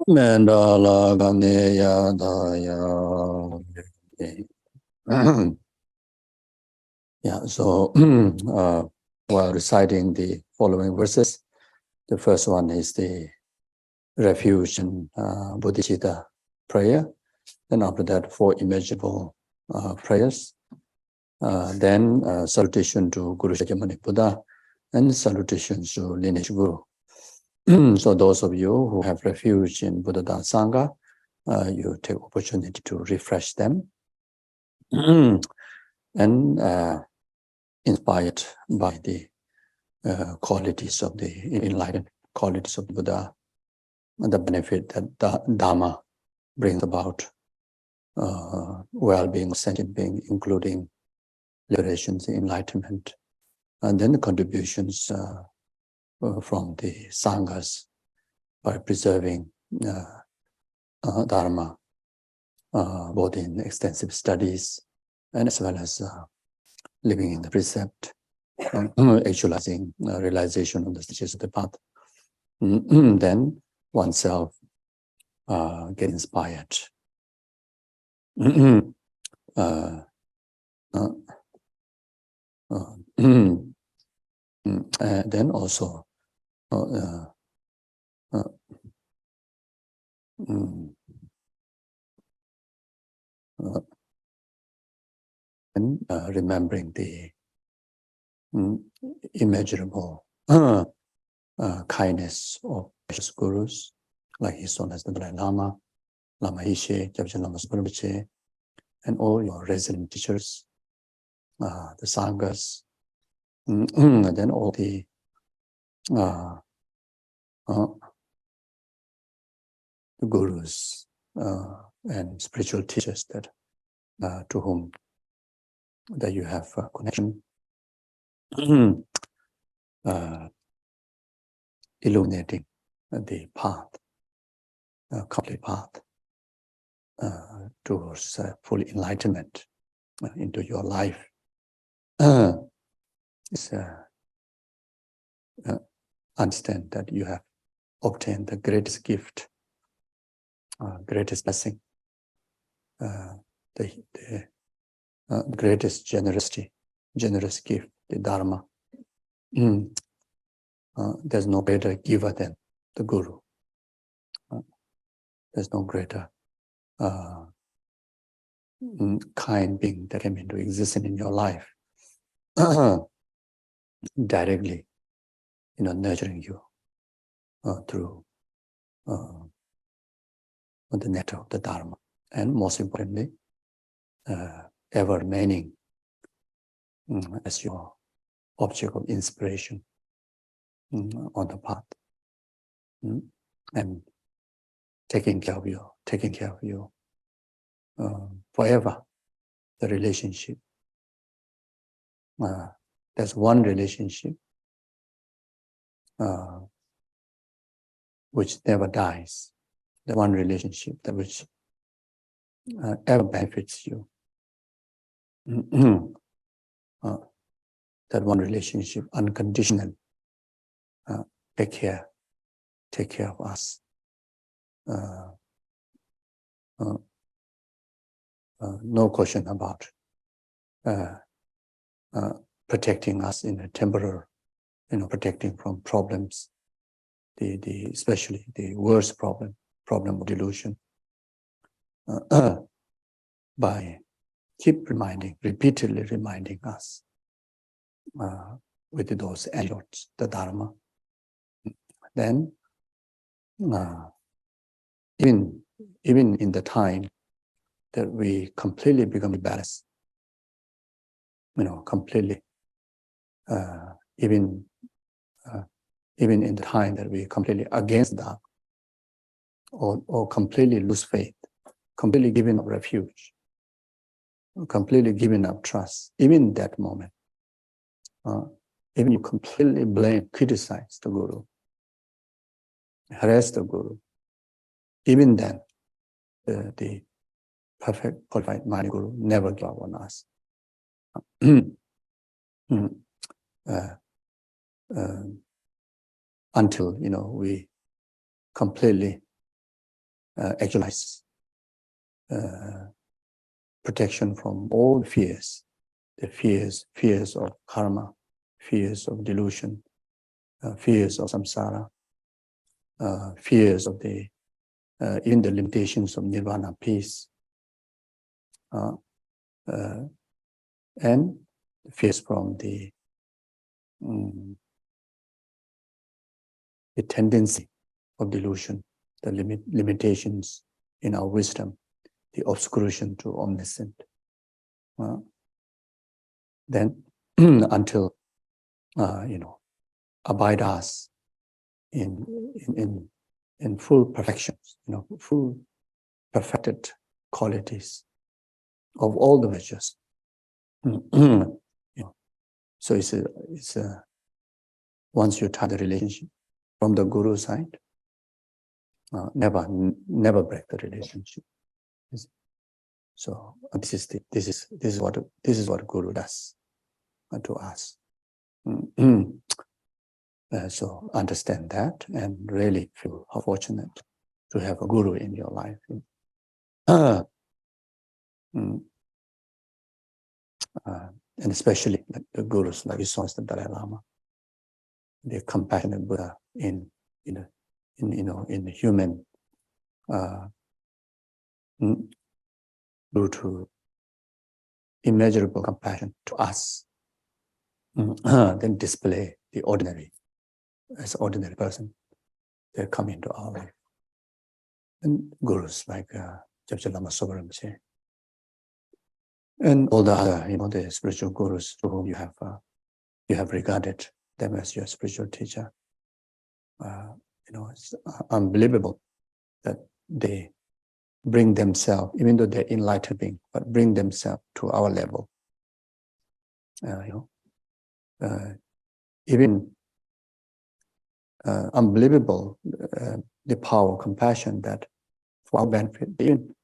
Mandala Ganeya Daya. Yeah, so while reciting the following verses, the first one is the refuge and Bodhicitta prayer. Then after that, 4 imaginable prayers. Then salutation to Guru Shakyamuni Buddha and salutations to lineage Guru. So those of you who have refuge in Buddha Sangha, you take opportunity to refresh them. And inspired by the qualities of the enlightened qualities of Buddha, and the benefit that Dharma brings about, well-being, sentient being, including liberation, enlightenment, and then the contributions from the Sanghas by preserving Dharma, both in extensive studies and as well as living in the precept, actualizing realization of the stages of the path. Then oneself get inspired. Then also and remembering the immeasurable kindness of precious gurus, like His Holiness the Dalai Lama, Lama Geshe, Gyabchen Lama Suparviche, and all your resident teachers, the Sanghas, and then all the gurus and spiritual teachers that to whom that you have connection, illuminating the path, complete path towards full enlightenment into your life. Understand that you have obtained the greatest gift, greatest blessing, the greatest generous gift, the Dharma. There's no greater giver than the Guru. There's no greater kind being that came into existence in your life, directly, nurturing you through the nectar of the Dharma, and most importantly, ever remaining as your object of inspiration on the path. and taking care of you forever. The relationship. There's one relationship which never dies. The one relationship that which ever benefits you. That one relationship, unconditional. Take care of us. No question about protecting us in a temporary, protecting from problems, especially the worst problem of delusion, by repeatedly reminding us with those antidotes, the Dharma. Then, even in the time that we completely become imbalanced, completely, even in the time that we completely against that, or completely lose faith, completely giving up refuge, completely giving up trust, even that moment, even you completely blame, criticize the Guru, harass the Guru, even then, the perfect, qualified mind Guru never give up on us. Until we completely actualize protection from all fears, the fears of karma, fears of delusion, fears of samsara, fears of even the limitations of nirvana, peace, and fears from the tendency of delusion, the limitations in our wisdom, the obscuration to omniscient. Then until abide us in full perfections, full perfected qualities of all the virtues. So it's once you tie the relationship from the Guru side, never break the relationship. So this is what Guru does to us. So understand that and really feel how fortunate to have a Guru in your life. And especially the Gurus like the Dalai Lama, the compassionate Buddha in the human, due to immeasurable compassion to us, then display the ordinary as ordinary person. They come into our life. And Gurus like Lama Sobaramche, and all the other, the spiritual Gurus to whom you have regarded them as your spiritual teacher. It's unbelievable that they bring themselves, even though they're enlightened beings, but bring themselves to our level. Even unbelievable the power of compassion that for our benefit, they even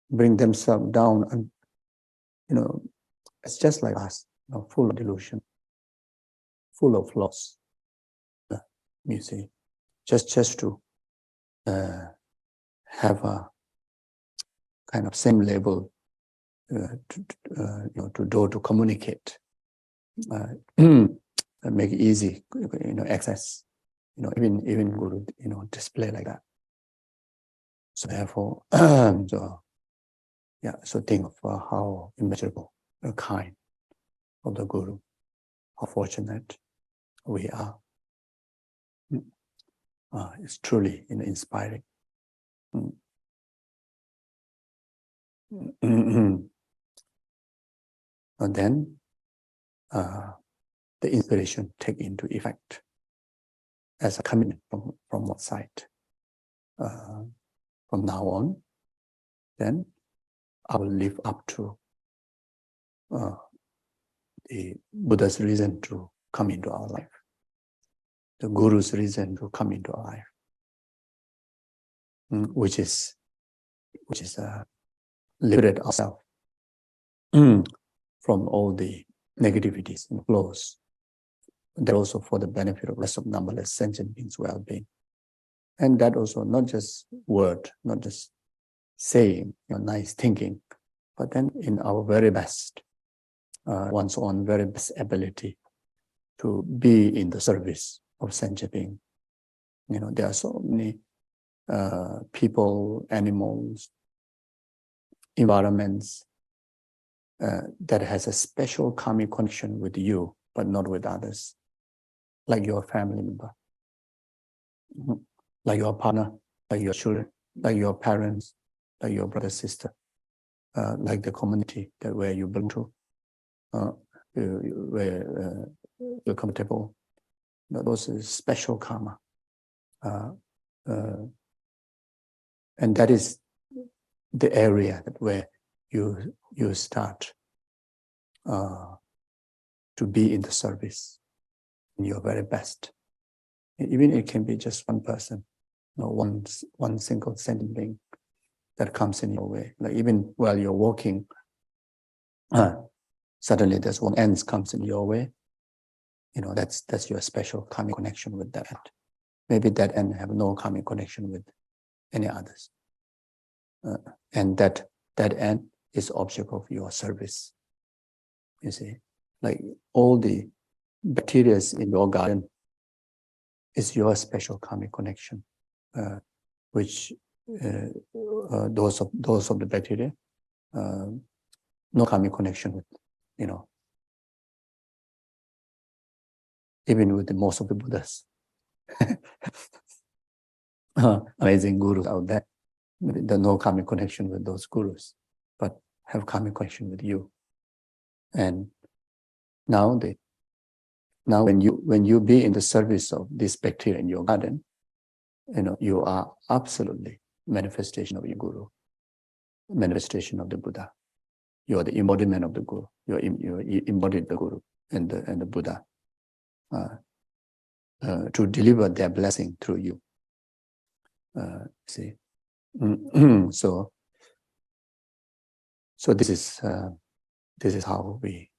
bring themselves down, and it's just like us, full of delusion, full of flaws. You see, just to have a kind of same level to communicate, make it easy, access, even Guru, display like that. So therefore, so think of how immeasurable, kind of the Guru, how fortunate we are. It's truly inspiring. And then the inspiration take into effect as a commitment from one side. from now on, then I will live up to the Buddha's reason to come into our life, the Guru's reason to come into our life, which is liberate ourselves from all the negativities and flaws. That also for the benefit of rest of numberless sentient beings' well-being. And that also not just word, not just saying, nice thinking, but then in our very best, one's own very best ability to be in the service of sentient being. There are so many people, animals, environments that has a special karmic connection with you, but not with others, like your family member, like your partner, like your children, like your parents, like your brother, sister, like the community where you belong to, where you're comfortable. Those are special karma. And that is the area where you start to be in the service in your very best. Even it can be just one person, one single sentient being that comes in your way. Like even while you're walking, suddenly there's one ant comes in your way. That's your special karmic connection with that ant. Maybe that ant have no karmic connection with any others. And that ant is object of your service. You see, like all the bacteria in your garden is your special karmic connection, which those of the bacteria, no karmic connection with, even with the most of the Buddhas. Amazing gurus out there. There's no karmic connection with those gurus, but have karmic connection with you. And now when you be in the service of this bacteria in your garden, you are absolutely manifestation of your guru, manifestation of the Buddha. You are the embodiment of the guru. You embodied the guru and the Buddha to deliver their blessing through you. See, so this is how we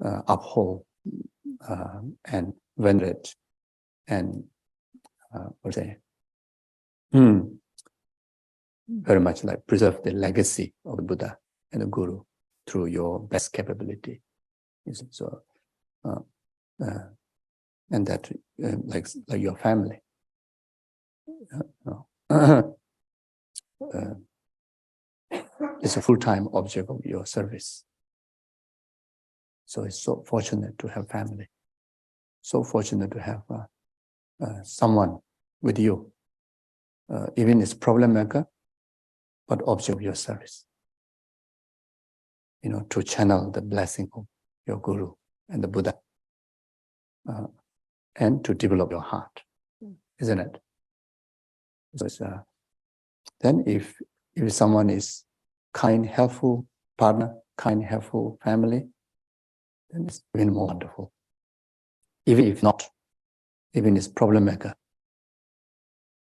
uphold and venerate and very much like preserve the legacy of the Buddha and the Guru through your best capability. So, and that like your family. It's a full-time object of your service. So it's so fortunate to have family. So fortunate to have someone with you, even it's problem maker, but object of your service. To channel the blessing of your Guru and the Buddha, and to develop your heart, isn't it? So it's, then if someone is kind, helpful partner, kind, helpful family, then it's even more wonderful. Even if not, even it's problem maker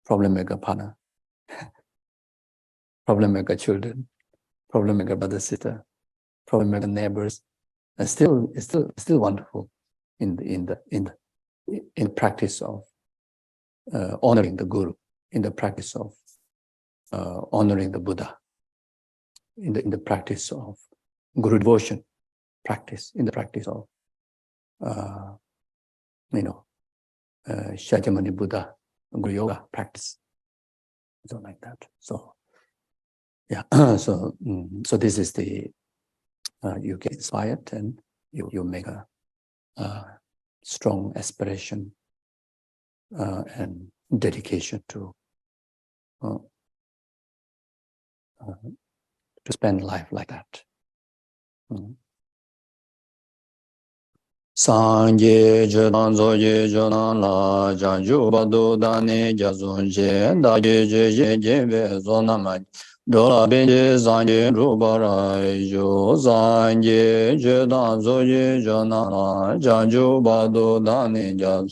partner, problem maker children, problem maker brother, sister, problem maker neighbors, and it's still wonderful in practice of honoring the Guru, in the practice of honoring the Buddha, in the practice of Guru devotion practice, in the practice of Shakyamuni Buddha Guru Yoga practice, so like that. So yeah, so this is the you get inspired and you make a strong aspiration and dedication to spend life like that. Sangye Jedan Zoye Jedan La Janju Badu Dani Jazun Je Dagi Je Jebe Zonama Dola Benje Zangye Rubara Jo Zangye Jedan Zoye Jedan La Janju Badu Dani Jazun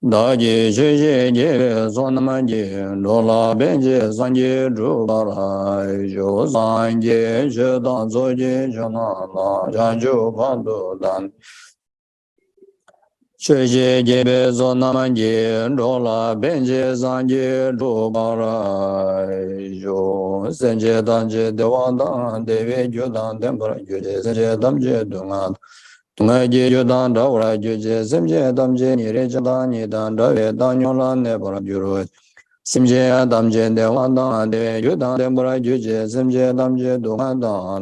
Dagi Je Jebe Zonama Dola Benje Zangye Rubara Jo Zangye Jedan Zoye Jedan La Janju Badu Dani Cheje jebe zonamanje rola benje zanje robara jo senje danje dewanda deve jodan dembra joje senje damje dunga tunga je jodan rawra joje semje damje nire jadan nidan rave danyola nebra juro semje damje dewanda deve jodan dembra joje semje damje dunga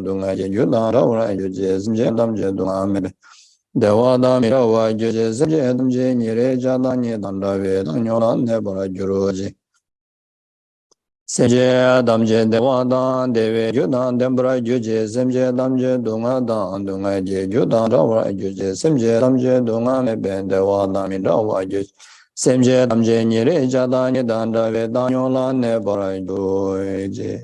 dunga je jodan rawra joje semje damje dunga Dewa mirawa jeje semje damje nire jada ni dandave danyola nebara juroji. Semje damje dewa dan deve judan dembra juje semje damje dunga dan dunga je judan rawa juje semje damje dunga meben dewa mirawa juje. Semje damje nire jada ni dandave danyola nebara juroji.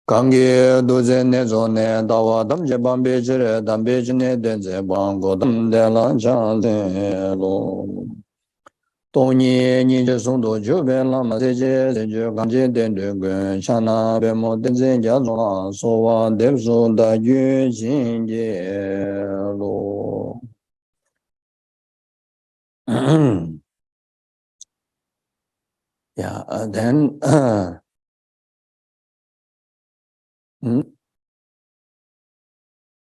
Kangi duze ne zone dawa damje bambe jire dambe jine denze bango damde lan chante lo. Tongi nije sundo jube lama seje seje kanji dende gun chana bemo denze jazo sowa depso da yu jinje lo. Yeah, then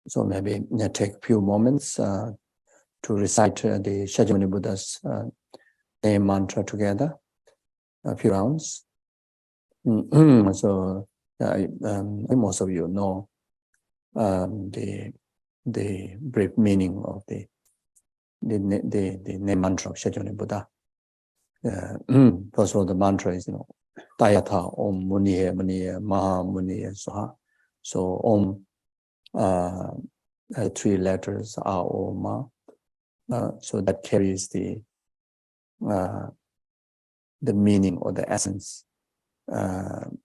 so maybe take a few moments to recite the Shakyamuni Buddha's name mantra together, a few rounds. So most of you know the brief meaning of the name mantra of Shakyamuni Buddha. First of all, the mantra is Tayatha Om Muniye Muniye Maha Muniye Swaha. So Om 3 letters A O Ma. So that carries the meaning or the essence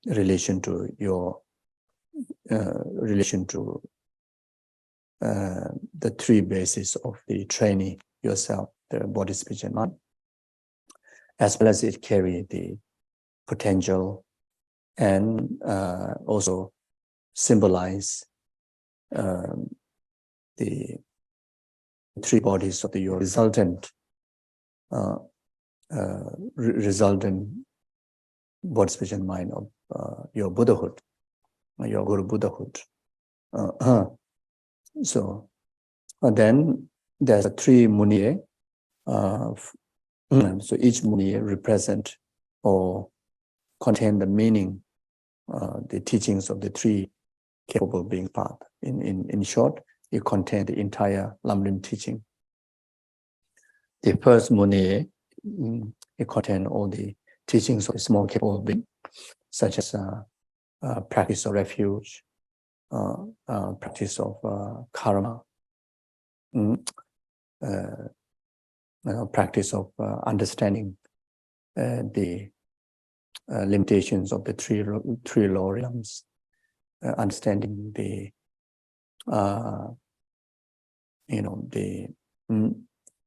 relation to your relation to the 3 bases of the training yourself, the body, speech, and mind, as well as it carry the potential and also symbolize the 3 bodies of your resultant body, speech, and mind of your Buddhahood, your Guru Buddhahood. So then there's 3 muniye. So each muniye represent or contain the meaning, the teachings of the 3 capable being path. In short, it contains the entire Lamrim teaching. The first muniye, it contains all the teachings of small capable being, such as practice of refuge, practice of karma, practice of understanding the limitations of the three lower realms, understanding the the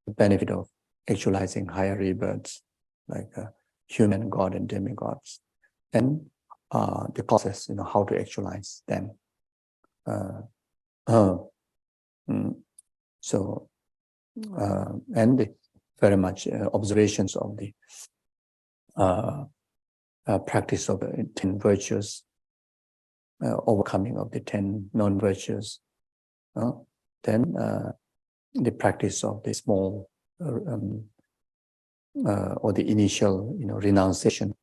benefit of actualizing higher rebirths like human, God, and demigods, and the process, how to actualize them. So and very much observations of the practice of 10 virtues, overcoming of the 10 non-virtues, then the practice of the small or the initial renunciations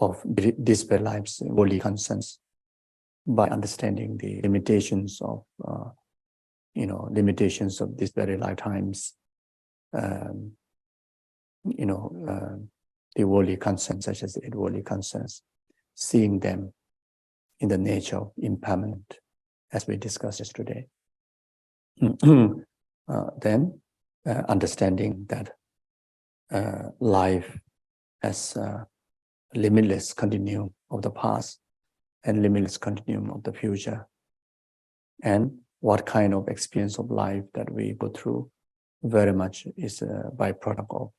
of disparate lives, worldly concerns, by understanding the limitations of limitations of disparate lifetimes, the worldly concerns, such as the 8 worldly concerns, seeing them in the nature of impermanent, as we discussed yesterday. Then understanding that life as a limitless continuum of the past and limitless continuum of the future, and what kind of experience of life that we go through very much is a byproduct of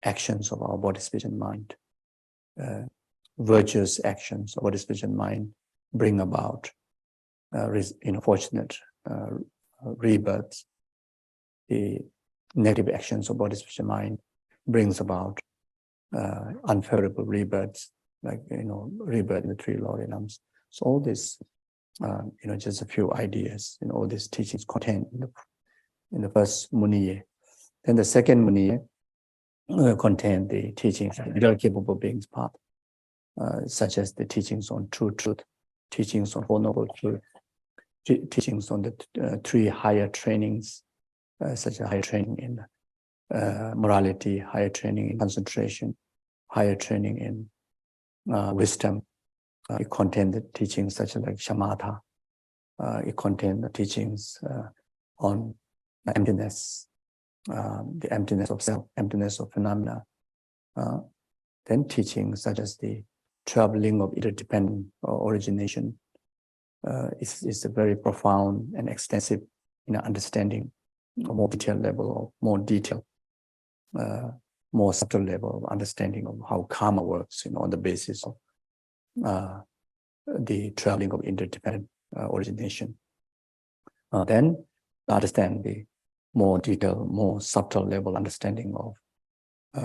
actions of our body, speech, and mind. Virtuous actions of body, speech, and mind bring about fortunate rebirths. The negative actions of body, speech, and mind brings about unfavorable rebirths, like rebirth in the three lower realms. So all this, just a few ideas, all these teachings contained in the first Muniye. Then the second Muniye contained the teachings of the capable beings part, such as the teachings on true truth, teachings on Four Noble Truth, teachings on the three higher trainings, such as higher training in morality, higher training in concentration, higher training in wisdom. It contained the teachings such as like shamatha. It contained the teachings on emptiness, the emptiness of self, emptiness of phenomena. Then teachings such as the traveling of interdependent origination is a very profound and extensive understanding, a more detailed level, or more detailed, more subtle level of understanding of how karma works, on the basis of the traveling of interdependent origination. Then understand the more detailed, more subtle level understanding of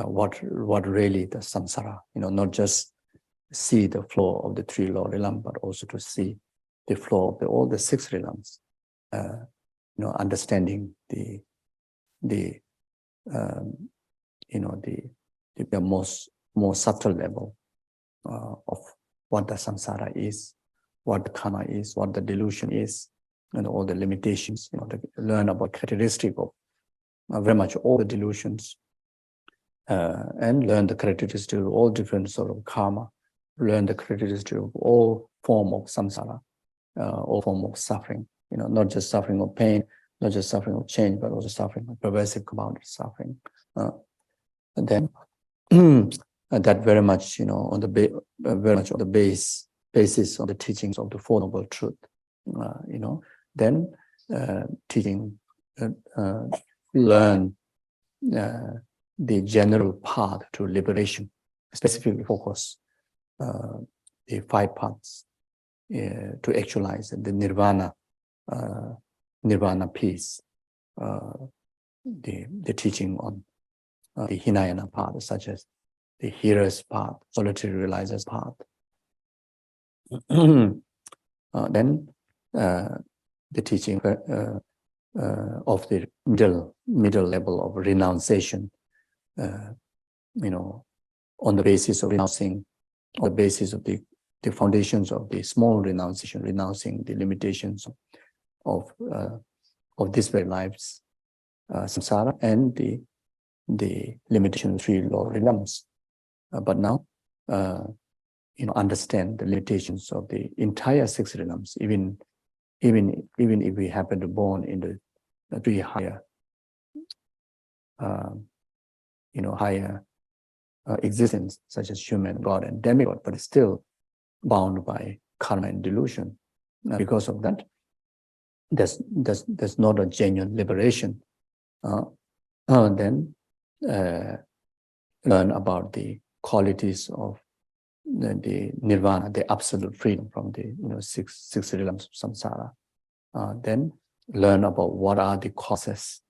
what really the samsara, not just see the flow of the three lower realms, but also to see the flow of all the six realms. Understanding the more subtle level of what the samsara is, what the karma is, what the delusion is, and all the limitations. To learn about characteristic of very much all the delusions, and learn the characteristic of all different sort of karma, learn the characteristic of all form of samsara, all form of suffering. Not just suffering of pain, not just suffering of change, but also suffering of pervasive compounded suffering. And then that very much, on the very much on the basis of the teachings of the Four Noble Truth. Then teaching, learn the general path to liberation, specifically focus the 5 paths to actualize the nirvana peace, the teaching on the Hinayana path, such as the hearer's path, solitary realizer's path. Then the teaching of the middle level of renunciation, on the basis of renouncing, on the basis of the foundations of the small renunciation, renouncing the limitations of this very life's samsara and the limitation of 3 lower realms. But now, understand the limitations of the entire 6 realms, even if we happen to born in the 3 higher, higher existence, such as human, God, and demigod, but still bound by karma and delusion. Because of that, there's not a genuine liberation. Then learn about the qualities of the nirvana, the absolute freedom from the six realms of samsara. Then learn about what are the causes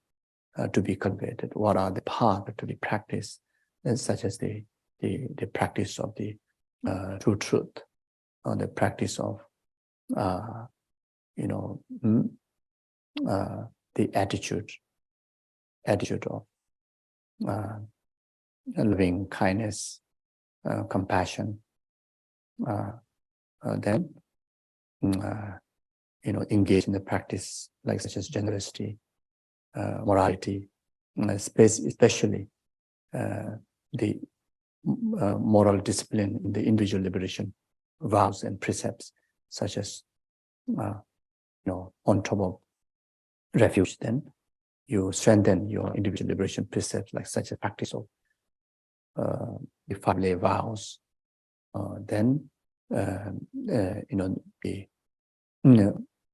to be cultivated, what are the paths to be practiced, such as the practice of the true truth, the practice of the attitude of loving kindness, compassion. Then engage in the practice like such as generosity, morality, especially the moral discipline in the individual liberation, vows and precepts, such as on top of refuge, then you strengthen your individual liberation precepts, like such a practice of the 5 lay vows. Then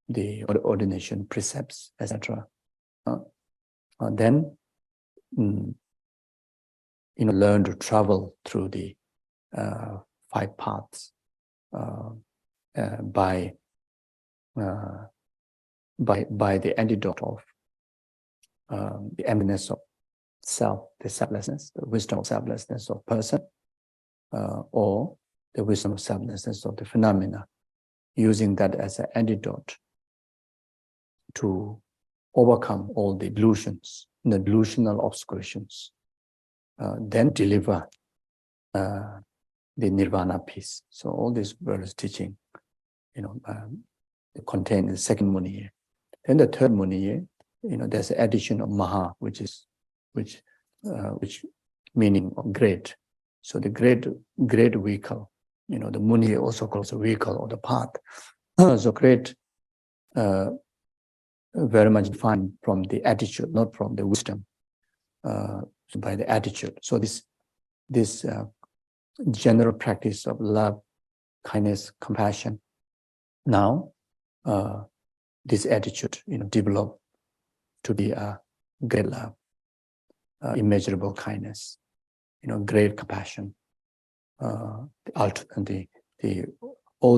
the ordination precepts, etc. Then learn to travel through the 5 paths by the antidote of the emptiness of self, the selflessness, the wisdom of selflessness of person, or the wisdom of selflessness of the phenomena, using that as an antidote to overcome all the delusions, the delusional obscurations, then deliver the nirvana peace. So all this Buddha's teaching, contained in the second Muniye. Then the third Muniye, there's the addition of Maha, which meaning of great. So the great vehicle, the Muniye also calls a vehicle or the path. So great, very much defined from the attitude, not from the wisdom, so by the attitude. So this general practice of love, kindness, compassion. Now, this attitude, develop to be a great love, immeasurable kindness, great compassion. All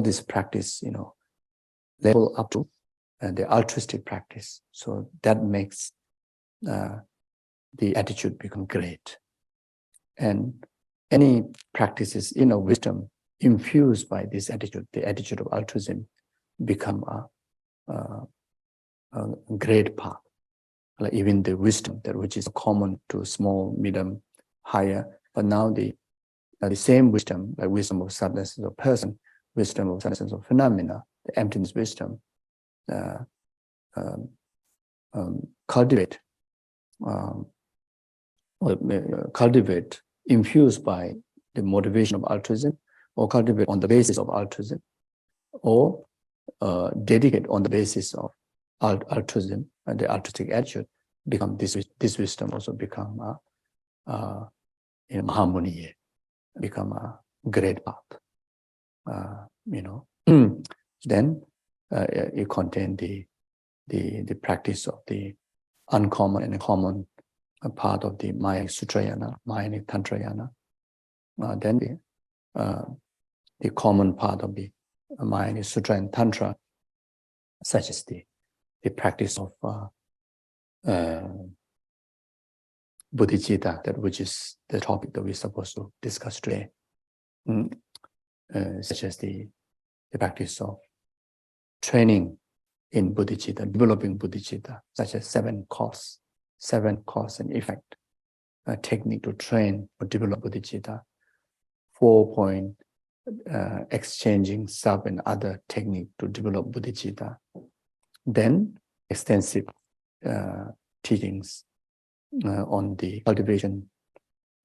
this practice, level up to the altruistic practice. So that makes the attitude become great. And any practices, wisdom infused by this attitude, the attitude of altruism, become a great path. Like even the wisdom that which is common to small, medium, higher, but now the same wisdom, like wisdom of substance of person, wisdom of substance of phenomena, the emptiness wisdom, cultivate, infused by the motivation of altruism, or cultivate on the basis of altruism, or dedicate on the basis of altruism and the altruistic attitude, become this wisdom also become Mahamuniye, become a great path. Then it contains the practice of the uncommon and common part of the Mayanic Sutrayana, Mayanic Tantrayana. Then the common part of the Mayanic Sutra and Tantra, such as the practice of Bodhicitta, that which is the topic that we're supposed to discuss today, such as the practice of training in Bodhicitta, developing Bodhicitta, such as 7 cause and effect, technique to train or develop Bodhicitta, 4-point exchanging sub and other technique to develop Bodhicitta. Then extensive teachings on the cultivation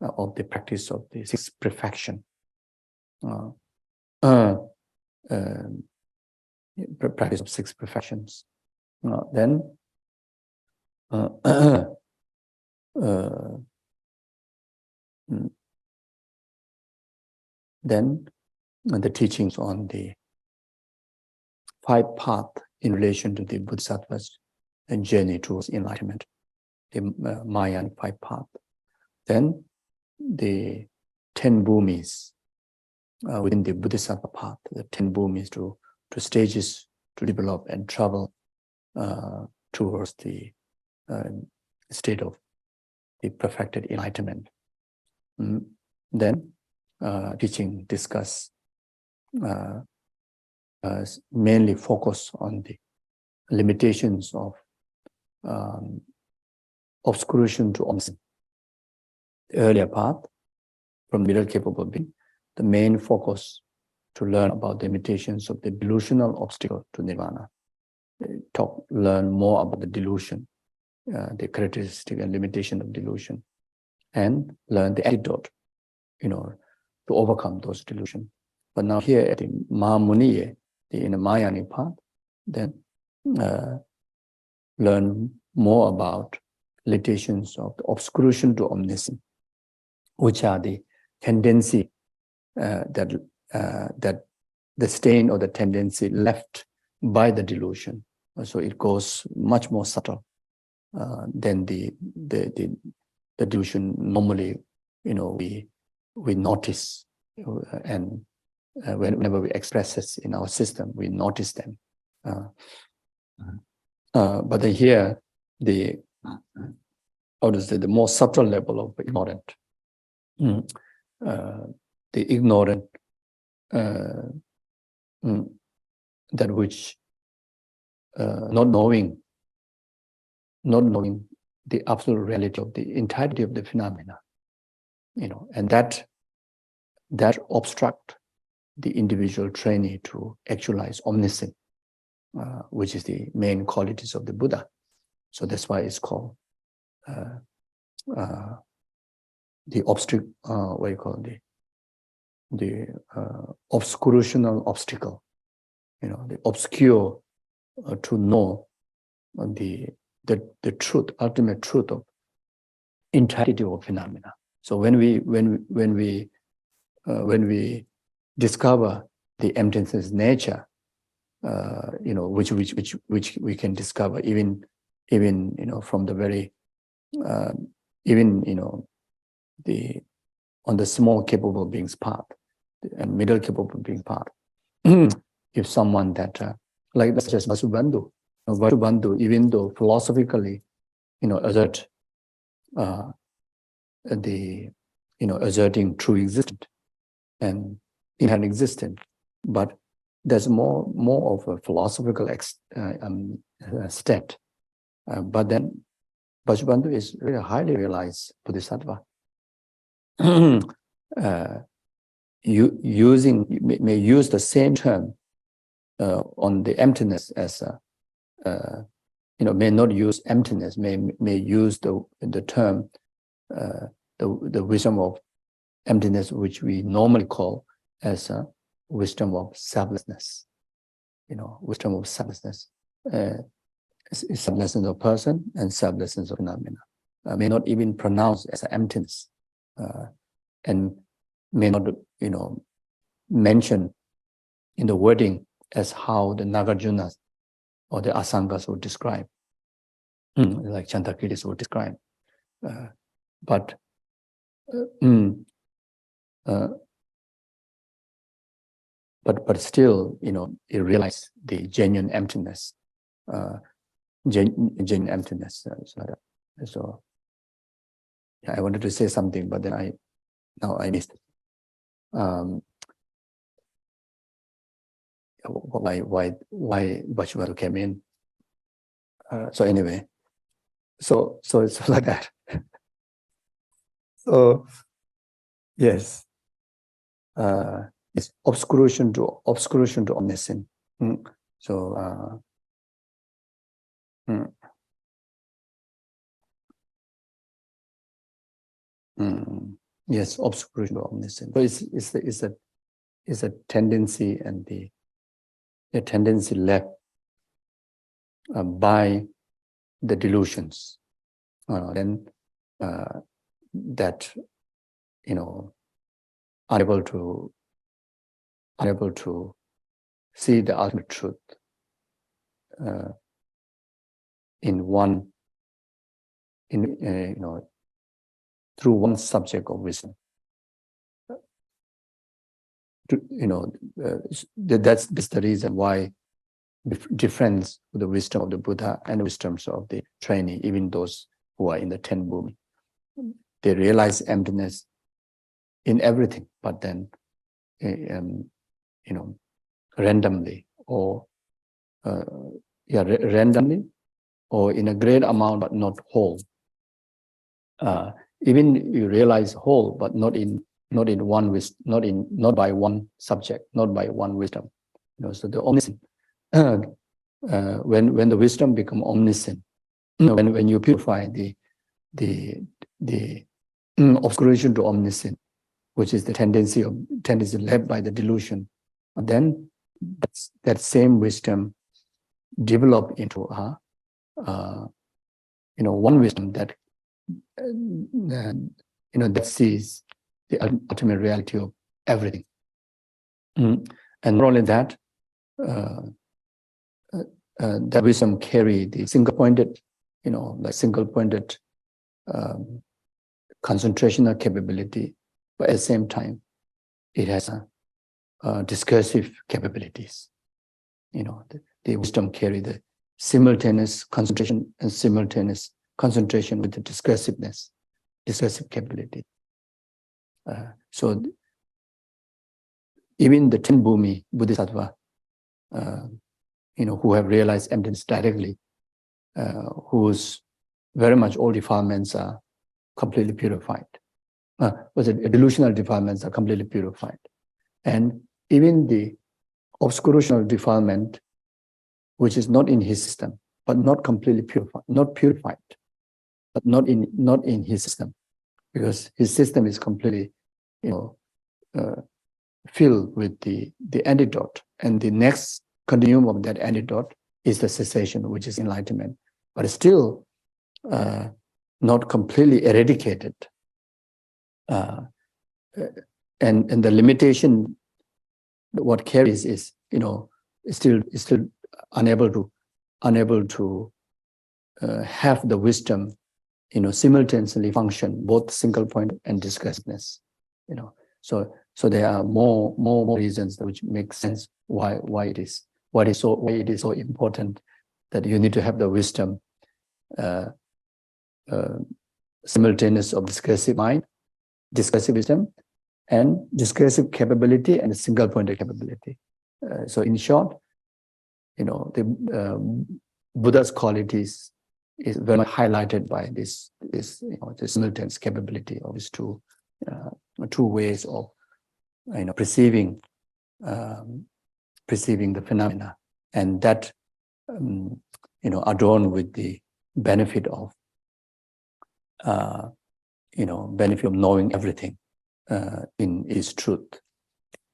of the practice of the 6 perfection, practice of 6 perfections. Then the teachings on the 5 paths in relation to the Bodhisattva's journey towards enlightenment, the Mayanic 5 paths. Then the 10 bhumis within the Bodhisattva path, the 10 bhumis to stages to develop and travel towards the state of the perfected enlightenment. Then teaching discuss mainly focus on the limitations of obscuration to omniscience. The earlier part, from middle capable being, the main focus to learn about the limitations of the delusional obstacle to nirvana. Learn more about the delusion, the characteristic and limitation of delusion, and learn the antidote, to overcome those delusions. But now here at the Mahamuniye, in the Mayanic path, then learn more about limitations of the obscuration to omniscience, which are the tendency that the stain or the tendency left by the delusion. So it goes much more subtle than the delusion normally. We notice, and whenever we express this in our system, we notice them. But here, the more subtle level of ignorant, the ignorant, that which not knowing the absolute reality of the entirety of the phenomena, and that obstruct the individual trainee to actualize omniscience, which is the main qualities of the Buddha. So that's why it's called the obscurational obstacle. The obscure to know the truth, ultimate truth of entirety of phenomena. So when we discover the emptiness nature, which we can discover even from the very on the small capable beings part and middle capable being part. If someone that like that's just Vasubandhu, even though philosophically, assert asserting true existence and inherent existence, but there's more of a philosophical state. But then Vasubandhu is really highly realized Bodhisattva. May use the same term on the emptiness as may not use emptiness, may use the term the wisdom of emptiness, which we normally call as wisdom of selflessness. Wisdom of selflessness, selflessness of person and selflessness of phenomena. May not even pronounce as emptiness, and may not mention in the wording as how the Nagarjunas or the Asangas would describe, like Chantakiris would describe. But still, it realizes the genuine emptiness, genuine emptiness. So yeah, I wanted to say something, but then I missed it. Why Vasubandhu came in? So anyway, so it's like that. So yes, it's obscuration to omniscience. So yes, obscuration to omniscience. So it's a tendency, and the tendency left by the delusions. Then that unable to see the ultimate truth through one subject of wisdom. That's the reason why difference with the wisdom of the Buddha and the wisdoms of the trainee, even those who are in the 10 bhumi. They realize emptiness in everything, but then randomly or randomly or in a great amount, but not whole. Even you realize whole, but not by one subject, not by one wisdom. So the omniscient, when the wisdom become omniscient, when you purify the obscuration to omniscient, which is the tendency led by the delusion, then that same wisdom develop into one wisdom that that sees the ultimate reality of everything. And not only that, that wisdom carry the single-pointed, single-pointed concentrational capability, but at the same time, it has discursive capabilities. The wisdom carry the simultaneous concentration and simultaneous concentration with the discursive capability. So even the 10 Bhumi Bodhisattva, who have realized emptiness directly, whose very much all defilements are completely purified. Delusional defilements are completely purified. And even the obscurational defilement, which is not in his system, but not completely purified, not purified, but not in his system, because his system is completely, filled with the antidote, and the next continuum of that antidote is the cessation, which is enlightenment, but it's still not completely eradicated, and the limitation what carries is still unable to have the wisdom simultaneously function both single point and discursiveness. So there are more reasons which make sense why it is so important that you need to have the wisdom simultaneous of discursive mind, discursive wisdom, and discursive capability and single pointed capability. So in short, the Buddha's qualities is very much highlighted by this simultaneous capability of these two ways of perceiving the phenomena, and that adorned with the benefit of knowing everything in its truth,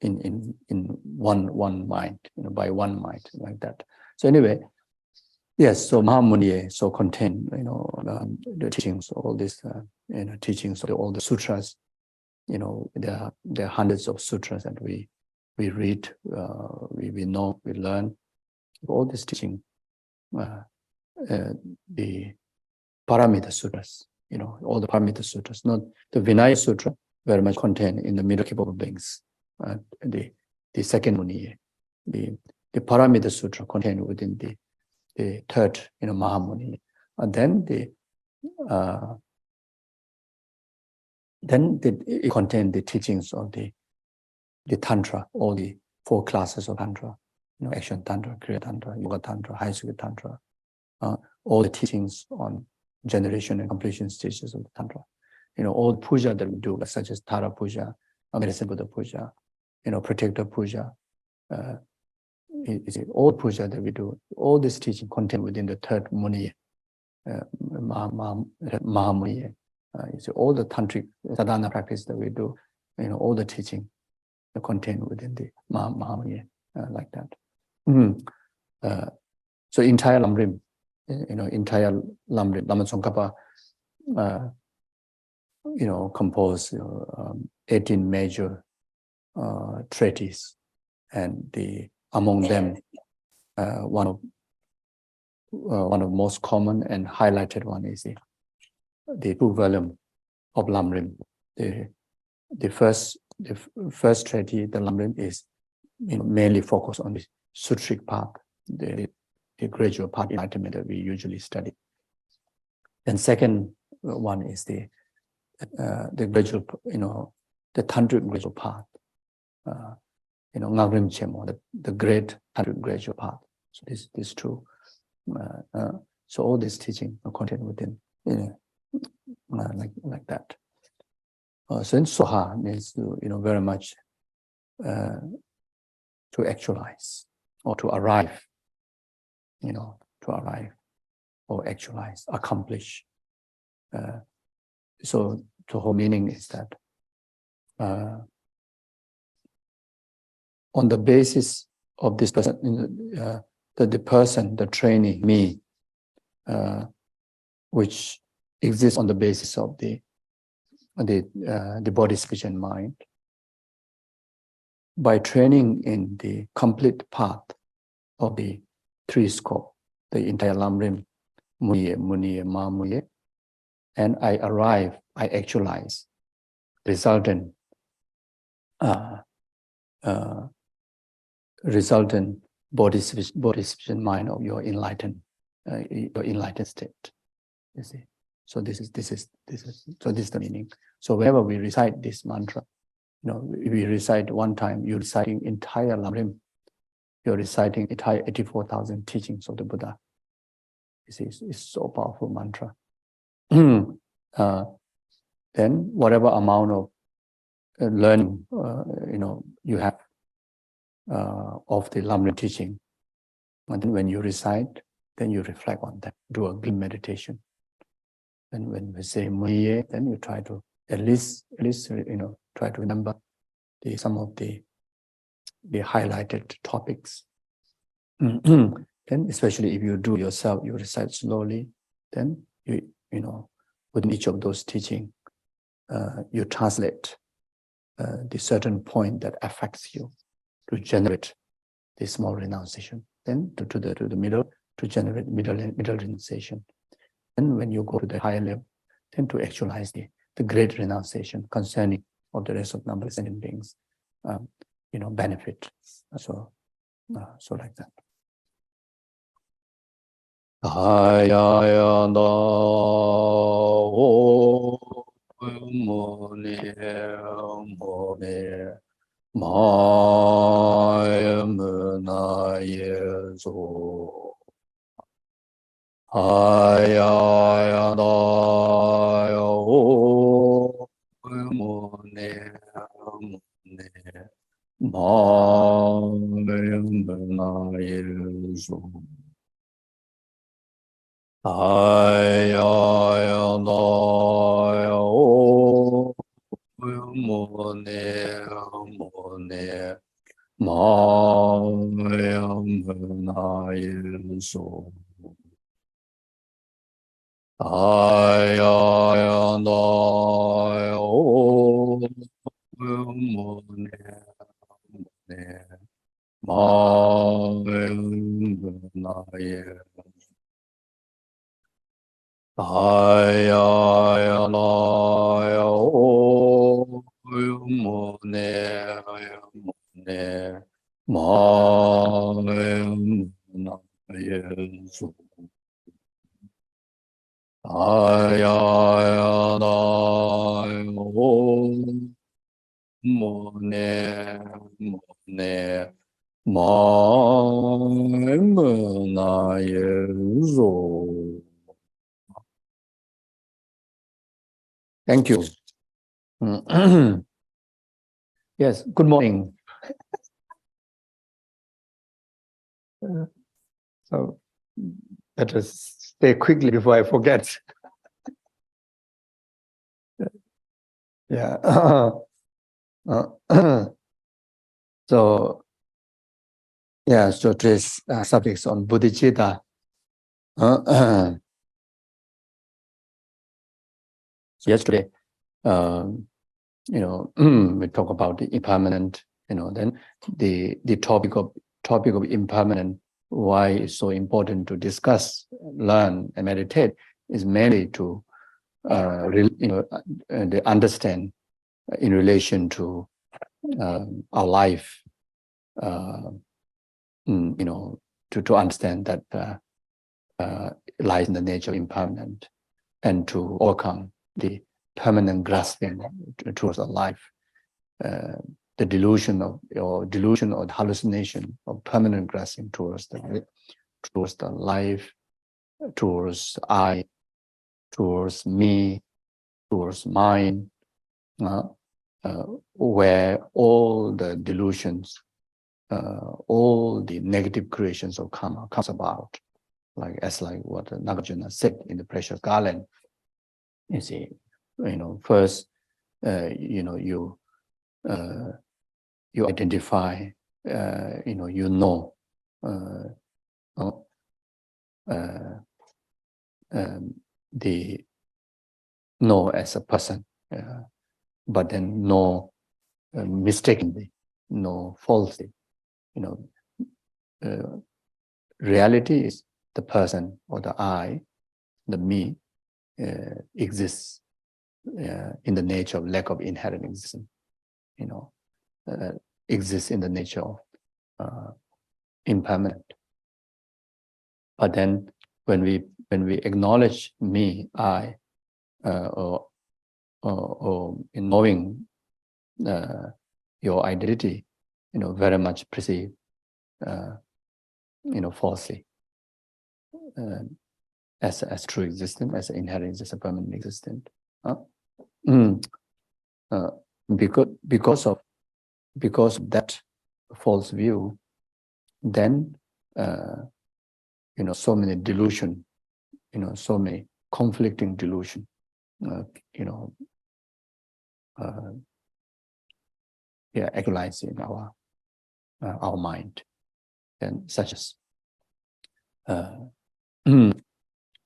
in one mind, by one mind, like that. So anyway, yes. So Mahamuni so contain the teachings, all these teachings, all the sutras. There are hundreds of sutras that we read, we know, we learn. All this teaching, the Paramita sutras, all the Paramita sutras, not the Vinaya Sutra, very much contained in the middle capable beings. The second Muni, the Paramita Sutra contained within the third, Mahamuni, and then it contained the teachings of the Tantra, all the 4 classes of Tantra, Action Tantra, Kriya Tantra, Yoga Tantra, High Secret Tantra, all the teachings on generation and completion stages of the Tantra, all the puja that we do, such as Tara Puja, Medicine Buddha Puja, Protector Puja, all puja that we do, all this teaching contained within the third Muni, Mahamuni. All the tantric sadhana practice that we do, all the teaching contained within the Mahamuni, like that. So entire Lamrim, Lama Tsongkhapa, compose 18 major treatises, and among them, one of most common and highlighted one is the 2 volume of Lamrim. The first treatise, the Lamrim, is mainly focused on the sutric path, the gradual path enlightenment that we usually study. Then second one is the gradual, the tantric gradual path. Ngagrim Chemo, the great tantric gradual path. So these 2. So all this teaching are contained within, like that. So in Soha means very much to actualize or to arrive, or actualize, accomplish. So the whole meaning is that on the basis of this person, the person, the trainee, me, which exists on the basis of the body, speech, and mind. By training in the complete path of the three scope, the entire Lamrim, Muniye, Mamuye, and I actualize, resultant body, speech, and mind of your enlightened state. You see, so this is the meaning. So whenever we recite this mantra, we recite one time, you're reciting entire Lamrim, you're reciting entire 84,000 teachings of the Buddha. You see, it's so powerful mantra. Then whatever amount of learning you have of the Lamrim teaching, and then when you recite, then you reflect on that, do a good meditation. And when we say Muye, then you try to at least try to remember some of the highlighted topics. Then, especially if you do yourself, you recite slowly. Then within each of those teaching, you translate the certain point that affects you to generate the small renunciation. Then to the middle, to generate middle renunciation. And when you go to the higher level, then to actualize the great renunciation concerning of the rest of numberless sentient beings, benefit. So like that. Ayayanda o mone maya yezo. Ayayanda o mone maya yezo. Ayayanda o mone maya yezo. Ayayanda o mone maya yezo. Ayayanda o mone maya yezo. Ayayanda o mone maya yezo. Thank you. Yes, good morning. So better say quickly before I forget. Yeah. So today's subjects on Bodhicitta. Yesterday, we talk about the impermanent. Then the topic of impermanent. Why it's so important to discuss, learn, and meditate is mainly to understand in relation to our life. To understand that lies in the nature of impermanent, and to overcome the permanent grasping towards our life, the delusion or the hallucination of permanent grasping towards the life, towards I, towards me, towards mine, where all the delusions, all the negative creations of karma comes about, like what Nagarjuna said in the Precious Garland. You see, first, you identify, the know as a person, but then know mistakenly, know falsely. Reality is the person or the I, the me, exists in the nature of lack of inherent existence. Exists in the nature of impermanent. But then, when we acknowledge me, I, or in knowing your identity, very much perceive, falsely, as true existence, as inherent existence, a permanent existence. Because of that false view, then so many delusion, so many conflicting delusion, actualize in our mind, and such as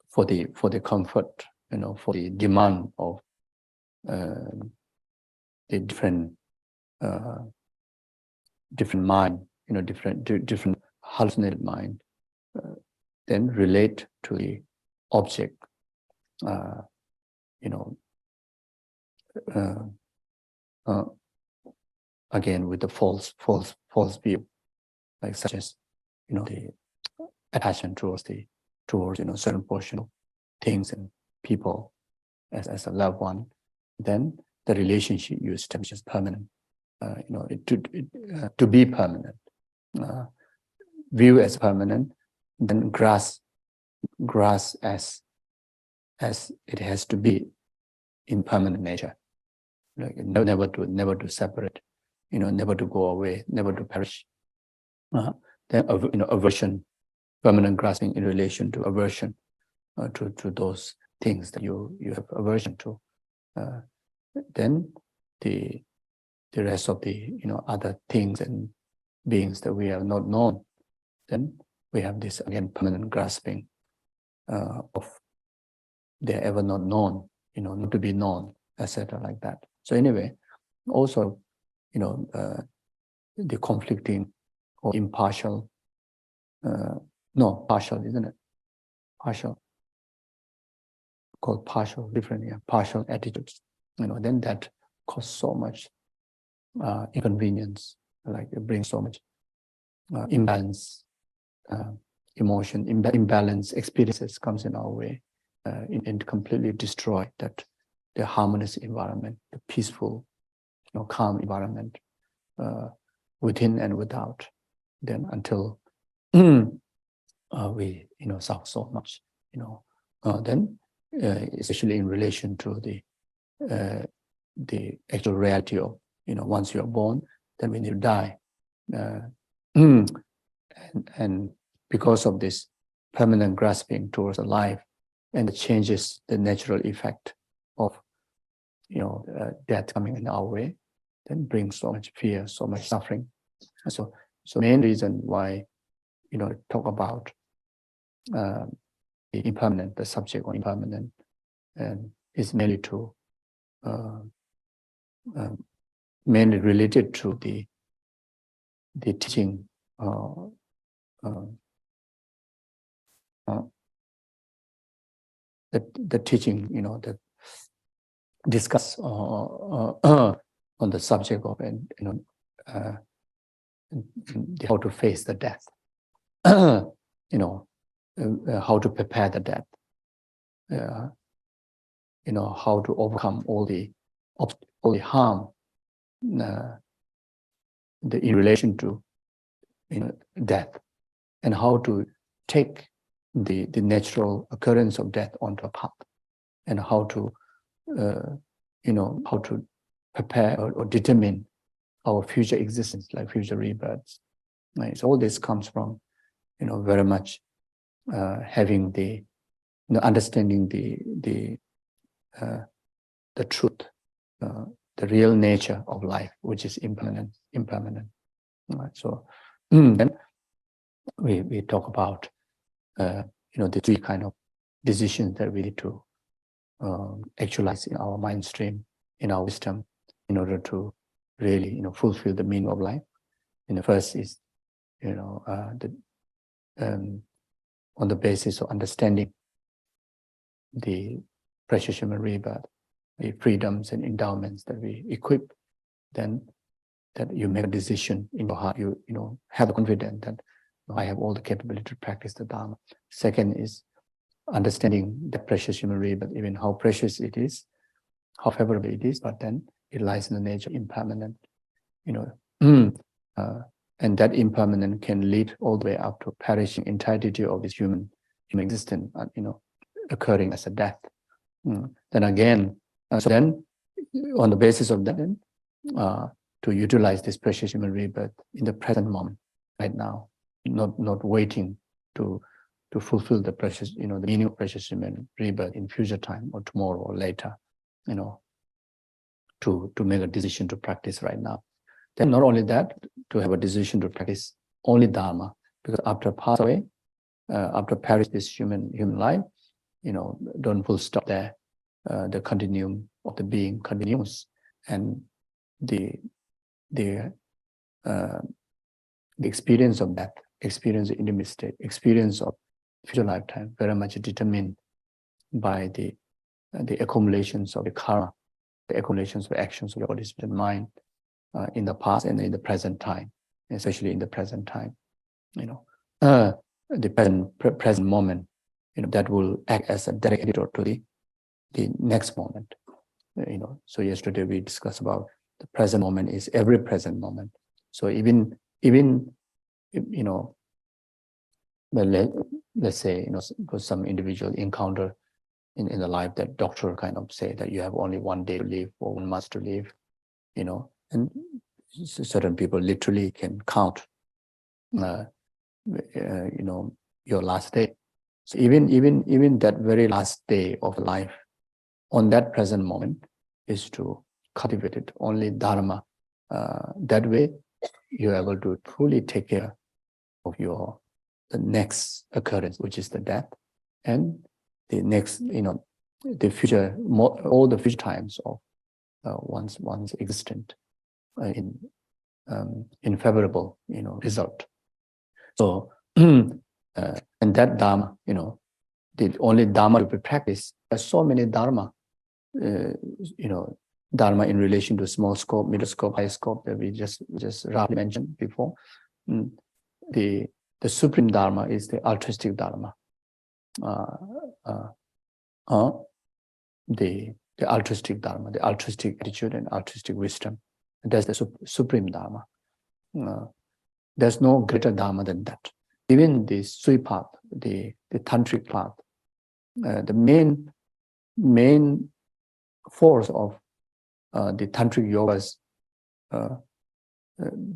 for the comfort, for the demand of the different mind, different hallucinated mind, then relate to the object, again with the false view, like such as the attachment towards certain portion of things and people as a loved one. Then the relationship you establish is permanent, to be permanent, view as permanent, then grasp as it has to be in permanent nature, like never to separate, never to go away, never to perish. Then aversion, permanent grasping in relation to aversion to those things that you have aversion to. Then the rest of the other things and beings that we have not known, then we have this again permanent grasping of they're ever not known, not to be known, etc., like that. So anyway, also the conflicting or impartial, partial, isn't it? Partial, called partial, different, partial attitudes. Then that causes so much inconvenience, like it brings so much imbalance, emotion, imbalance experiences comes in our way, and completely destroy that the harmonious environment, the peaceful, calm environment within and without. Then until we suffer so much, then especially in relation to the actual reality of once you are born, then when you die, and because of this permanent grasping towards a life, and it changes the natural effect of death coming in our way, then brings so much fear, so much suffering. So main reason why talk about the impermanent, the subject of impermanent, and is mainly to mainly related to the teaching, the teaching, that discuss on the subject of how to face the death, how to prepare the death, how to overcome all the harm in relation to death, and how to take the natural occurrence of death onto a path, and how to prepare or determine our future existence, like future rebirths. Right? So all this comes from very much having the understanding the truth, the real nature of life, which is impermanent. Right? So then we talk about the three kind of decisions that we need to actualize in our mind stream, in our wisdom, in order to really, fulfill the meaning of life. And the first is, on the basis of understanding the precious human rebirth, the freedoms and endowments that we equip, then that you make a decision in your heart, you have the confidence that I have all the capability to practice the Dharma. Second is understanding the precious human rebirth, even how precious it is, how favorable it is, but then it lies in the nature of impermanent, and that impermanent can lead all the way up to perishing entirety of this human existence, occurring as a death. Then again, so then on the basis of that, then, to utilize this precious human rebirth in the present moment, right now, not waiting to fulfill the precious, the meaning of precious human rebirth in future time or tomorrow or later, to make a decision to practice right now. Then not only that, to have a decision to practice only Dharma, because after pass away, after perish this human life, don't full stop there. The continuum of the being continues, and the experience of that, experience of intimate state, experience of future lifetime, very much determined by the accumulations of the karma, the accumulations of actions of the body, spirit, and mind in the past and in the present time, especially in the present time. The present moment, that will act as a director to the next moment. So yesterday we discussed about the present moment is every present moment. So even let's say, because some individual encounter in the life that doctor kind of say that you have only 1 day to live or 1 month to live, and certain people literally can count, your last day. So even that very last day of life, on that present moment, is to cultivate it only Dharma. That way, you're able to truly take care of the next occurrence, which is the death, and the next, the future, all the future times of one's existence in favorable, result. So, and that Dharma, the only Dharma to be practiced. There's so many Dharma, Dharma in relation to small scope, middle scope, high scope that we just roughly mentioned before. The supreme Dharma is the altruistic Dharma. The altruistic Dharma, the altruistic attitude and altruistic wisdom. That's the supreme Dharma. There's no greater Dharma than that. Even the Sui path, the tantric path, the main force of the tantric yogas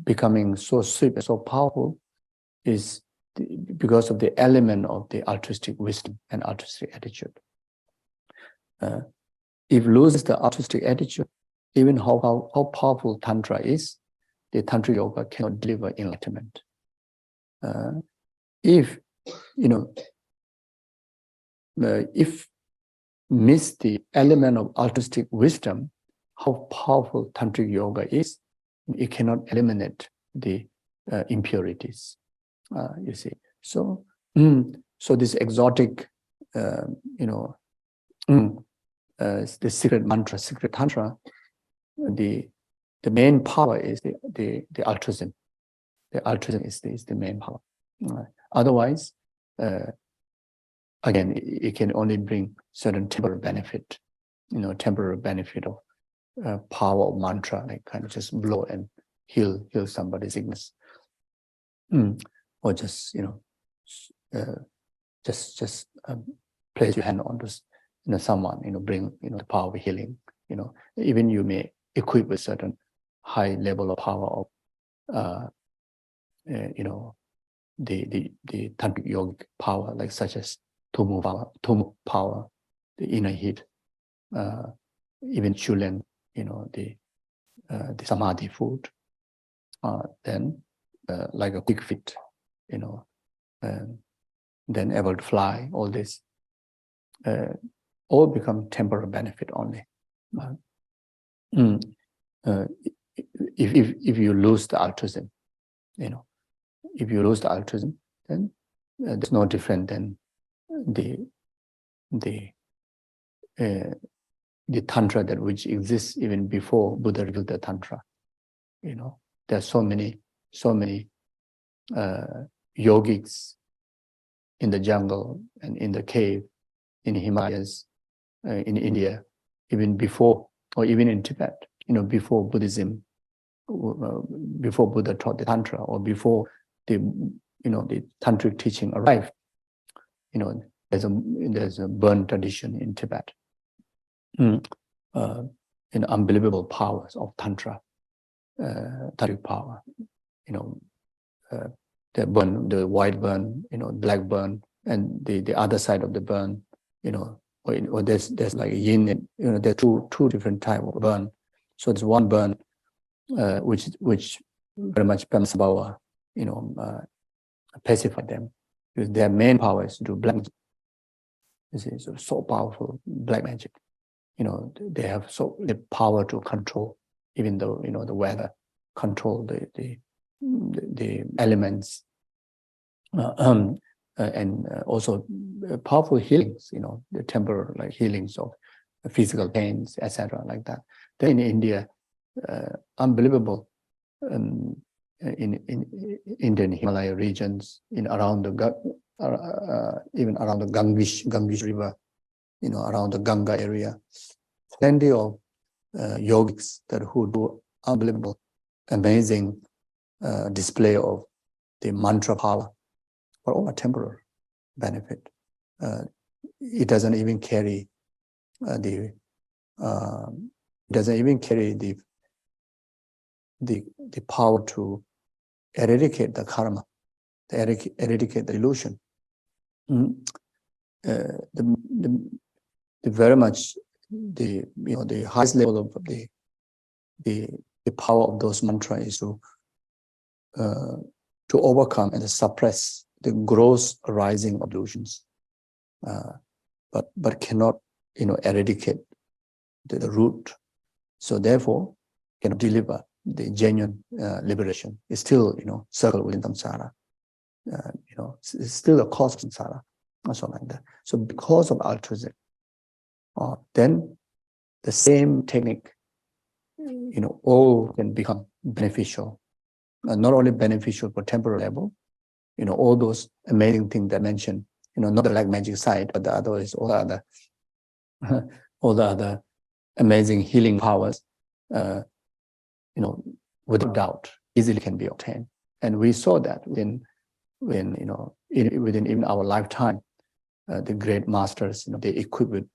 becoming so sweet, so powerful, is because of the element of the altruistic wisdom and altruistic attitude. If loses the altruistic attitude, even how powerful Tantra is, the Tantric yoga cannot deliver enlightenment. If miss the element of altruistic wisdom, how powerful Tantric yoga is, it cannot eliminate the impurities. You see, so this exotic, the secret mantra, secret tantra, the main power is the altruism. The altruism is the main power. Otherwise, again, it can only bring certain temporary benefit, temporary benefit of power of mantra, like kind of just blow and heal somebody's sickness, or just just place your hand on this, someone, bring the power of healing. Even you may equip with certain high level of power of the tantric yogic power, like such as tumu power, the inner heat, even chulen, the samadhi food, then like a quick fit, then able to fly, all this, all become temporal benefit only. If you lose the altruism, if you lose the altruism, then there's no different than the tantra that which exists even before Buddha revealed the tantra. There are so many yogics in the jungle and in the cave, in the Himalayas, in India, even before, or even in Tibet, before Buddhism, before Buddha taught the tantra, or before the tantric teaching arrived. There's a burn tradition in Tibet. Unbelievable powers of tantra, tantric power. The burn, the white burn, black burn, and the other side of the burn, or there's like yin and there are two different types of burn. So there's one burn which very much Pamsabawa, pacify them, because their main power is to do black magic. This is so powerful, black magic. They have the power to control, even though the weather, control the elements, and also powerful healings. The temporal healings of physical pains, etc., like that. Then in India, unbelievable. In Indian Himalaya regions, around the even around the Ganges River, around the Ganga area, plenty of yogics who do unbelievable, amazing display of the mantra power, for all temporal benefit. It doesn't even carry the power to eradicate the karma, to eradicate the illusion. The very much the highest level of the power of those mantras is to overcome and suppress the gross arising of illusions, but cannot eradicate the root. So therefore cannot deliver the genuine liberation. It's still circle within samsara. It's still a cause of samsara, or something like that. So because of altruism, then the same technique, all can become beneficial. Not only beneficial for temporal level, all those amazing things that I mentioned, not the black magic side, but the other is all the other amazing healing powers, without doubt, easily can be obtained. And we saw that within even our lifetime, the great masters, they equip with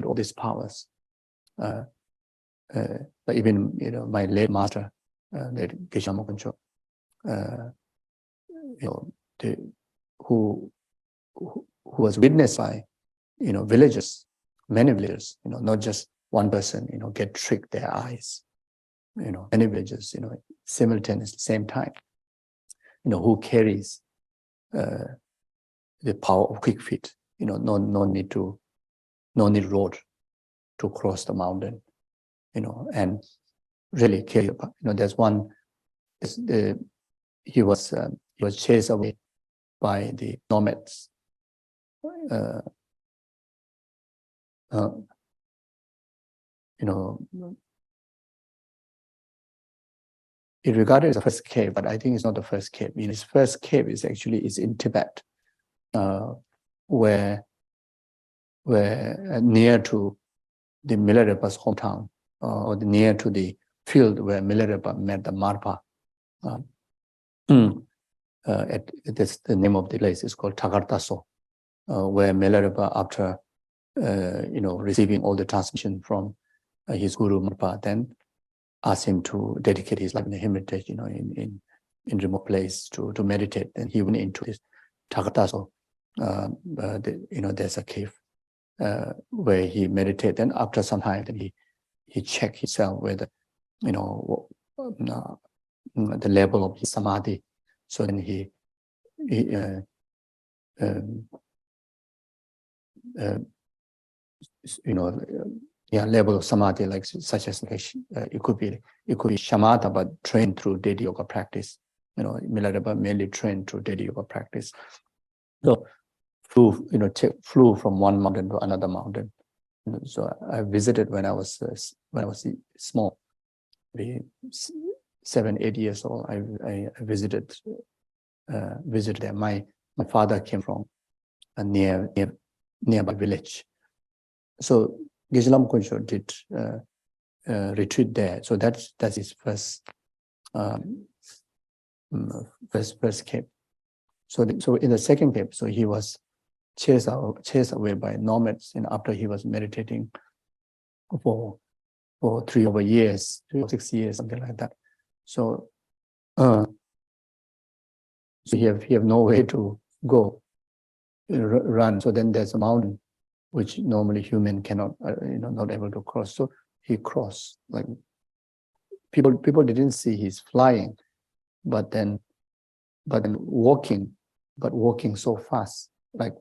all these powers. But even my late master, late Geshe, who was witnessed by villagers, many villagers, not just one person, get tricked their eyes, many villagers, simultaneously, same time, who carries the power of quick feet, no need road to cross the mountain, and really carry. There's one. He was chased away by the nomads. It regarded as the first cave, but I think it's not the first cave. His first cave is in Tibet, where near to the Milarepa's hometown, or near to the field where Milarepa met the Marpa. The name of the place is called Takartaso, where Milarepa, after receiving all the transmission from his guru Marpa, then asked him to dedicate his life in a hermitage, in remote place to meditate. And he went into this Takartaso. There's a cave where he meditated. And after some time, then he checked himself whether the level of his samadhi. So then he um, uh, level of samadhi, like such as it could be shamatha, but trained through daily yoga practice. Milarepa mainly trained through daily yoga practice. So flew from one mountain to another mountain. So I visited when I was small, maybe 7, 8 years old. I visited there. My father came from a nearby village. So Geshe Lamkonsho did retreat there. So that's his first cape. So in the second cape, so he was chased away by nomads, and after he was meditating for 3 over years, 3 or 6 years, something like that. So he have no way to go, run. So then there's a mountain which normally human cannot, not able to cross. So he crossed. Like people didn't see he's flying, but then walking so fast, like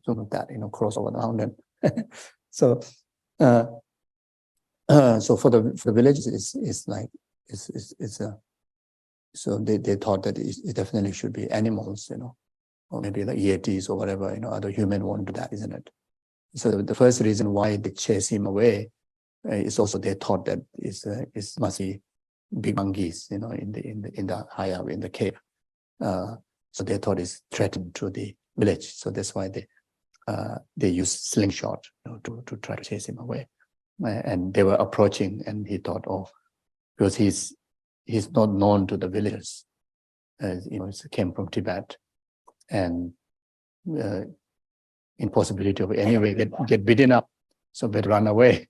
some that, cross over the mountain. So so for the villages, it's so they thought that it definitely should be animals, or maybe like yeti's or whatever, other human won't do that, isn't it? So the first reason why they chase him away is also they thought that it must be big monkeys, in the high up in the cave. So they thought it's threatened to the village. So that's why they used slingshot, to try to chase him away. And they were approaching, and he thought, because he's not known to the villagers, he came from Tibet, and impossibility of anyway get beaten up, so better run away.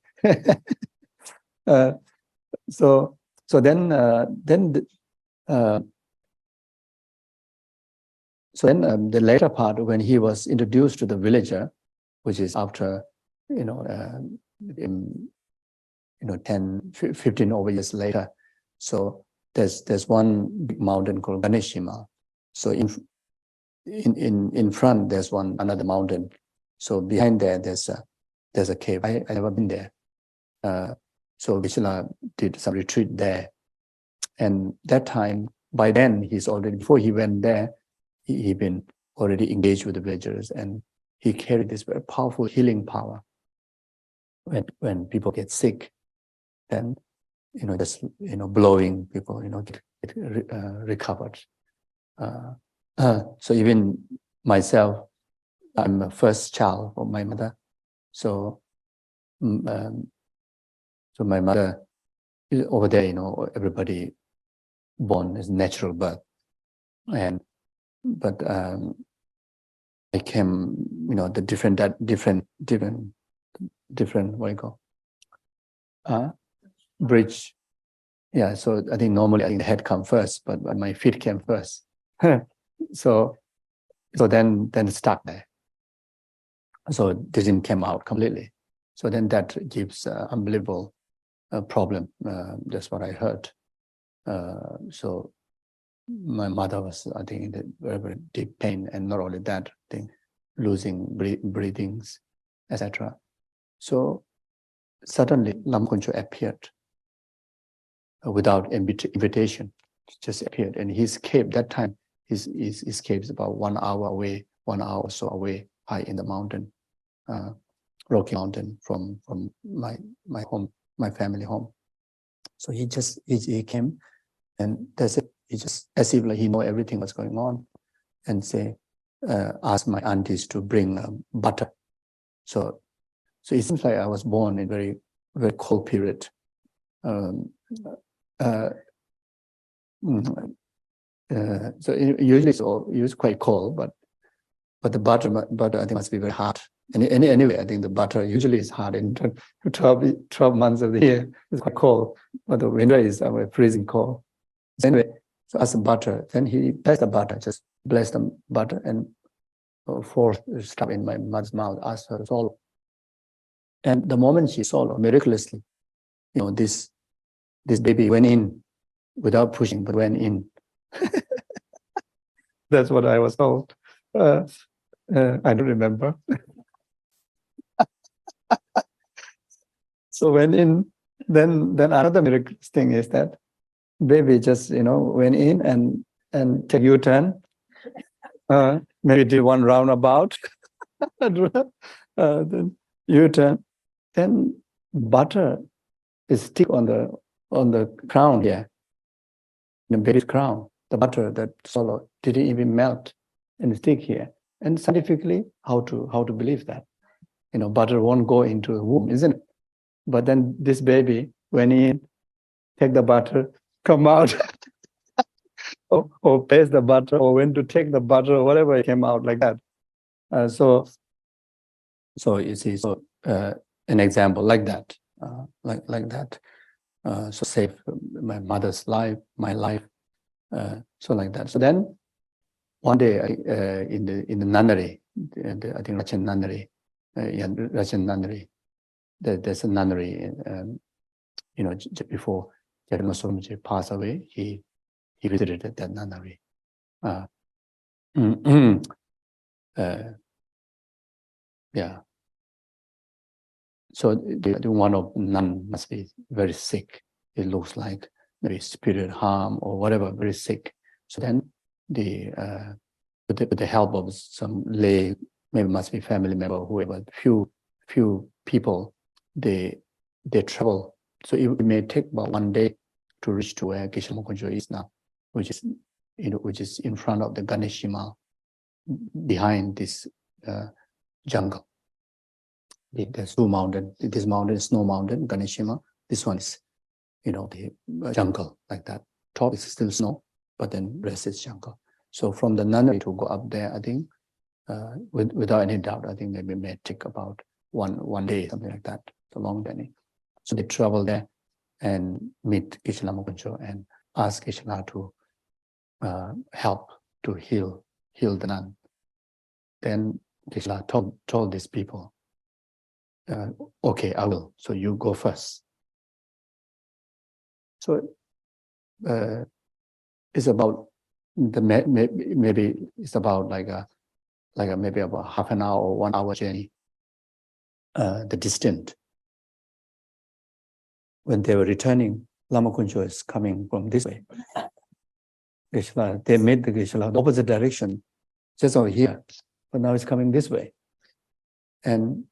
So then the later part, when he was introduced to the villager, which is after 10, 15 over years later. So there's one big mountain called Ganeshima. So in front there's another mountain. So behind there's a cave. I never been there. So Geshe did some retreat there, and that time, by then before he went there, he been already engaged with the villagers, and he carried this very powerful healing power. When people get sick, then just blowing people, get recovered. So even myself, I'm a first child of my mother. So so my mother, over there, everybody born as natural birth, but I came, the different what you call bridge. Yeah, so I think normally the head come first, but my feet came first. So then stuck there. So it didn't come out completely. So then that gives unbelievable problem. That's what I heard. So my mother was, I think, in a very, very deep pain, and not only that, I think losing breathings, etc. So suddenly Lamkonsho appeared without invitation, just appeared, and his cave that time, his cave is about 1 hour away, 1 hour or so away, high in the mountain, Rocky Mountain, from my home, my family home. So he came, and that's it. He just, as if like he know everything was going on, and asked my aunties to bring butter. So it seems like I was born in very, very cold period. So usually it's quite cold, but the butter I think must be very hard. Anyway, I think the butter usually is hard in 12 months of the year. It's quite cold, but the winter is freezing cold. So anyway, so asked the butter, then he blessed the butter, just blessed the butter, and forced stuff in my mother's mouth, asked her to swallow. And the moment she swallowed, miraculously, this baby went in without pushing, but went in. That's what I was told. I don't remember. So went in, then another miraculous thing is that baby just went in and take U-turn, maybe did one roundabout, then U-turn, then butter is stick on the crown here, the baby's crown. The butter that swallowed didn't even melt and stick here. And scientifically, how to believe that? Butter won't go into the womb, isn't it? But then this baby went in, take the butter, come out, or paste the butter, or went to take the butter, or whatever, it came out like that. So you see, an example like that, like that. So save my mother's life, my life. So like that. So then one day in the nunnery, I think Russian nunnery, Russian nunnery. There's a nunnery, just before Jagannath passed away, he visited that nunnery. Yeah. So the one of nun must be very sick. It looks like maybe spirit harm or whatever, very sick. So then with the help of some lay, maybe must be family member, whoever, few people, they travel. So it may take about 1 day to reach to where Geshe is now, which is in front of the Ganeshima, behind this jungle. There's two mountains. This mountain is Snow Mountain, Ganeshima. This one is, the jungle like that. Top is still snow, but then rest is jungle. So from the nunnery to go up there, I think, without any doubt, I think maybe may take about one day, something like that. It's a long journey. So they travel there and meet Geshe and ask Geshe to help to heal the nun. Then Geshe told these people, okay, I will. So you go first. So it's about maybe it's about like a maybe about half an hour or 1 hour journey. The distance. When they were returning, Lama Kuncho is coming from this way. They made the Geshe the opposite direction, just over here, but now it's coming this way, and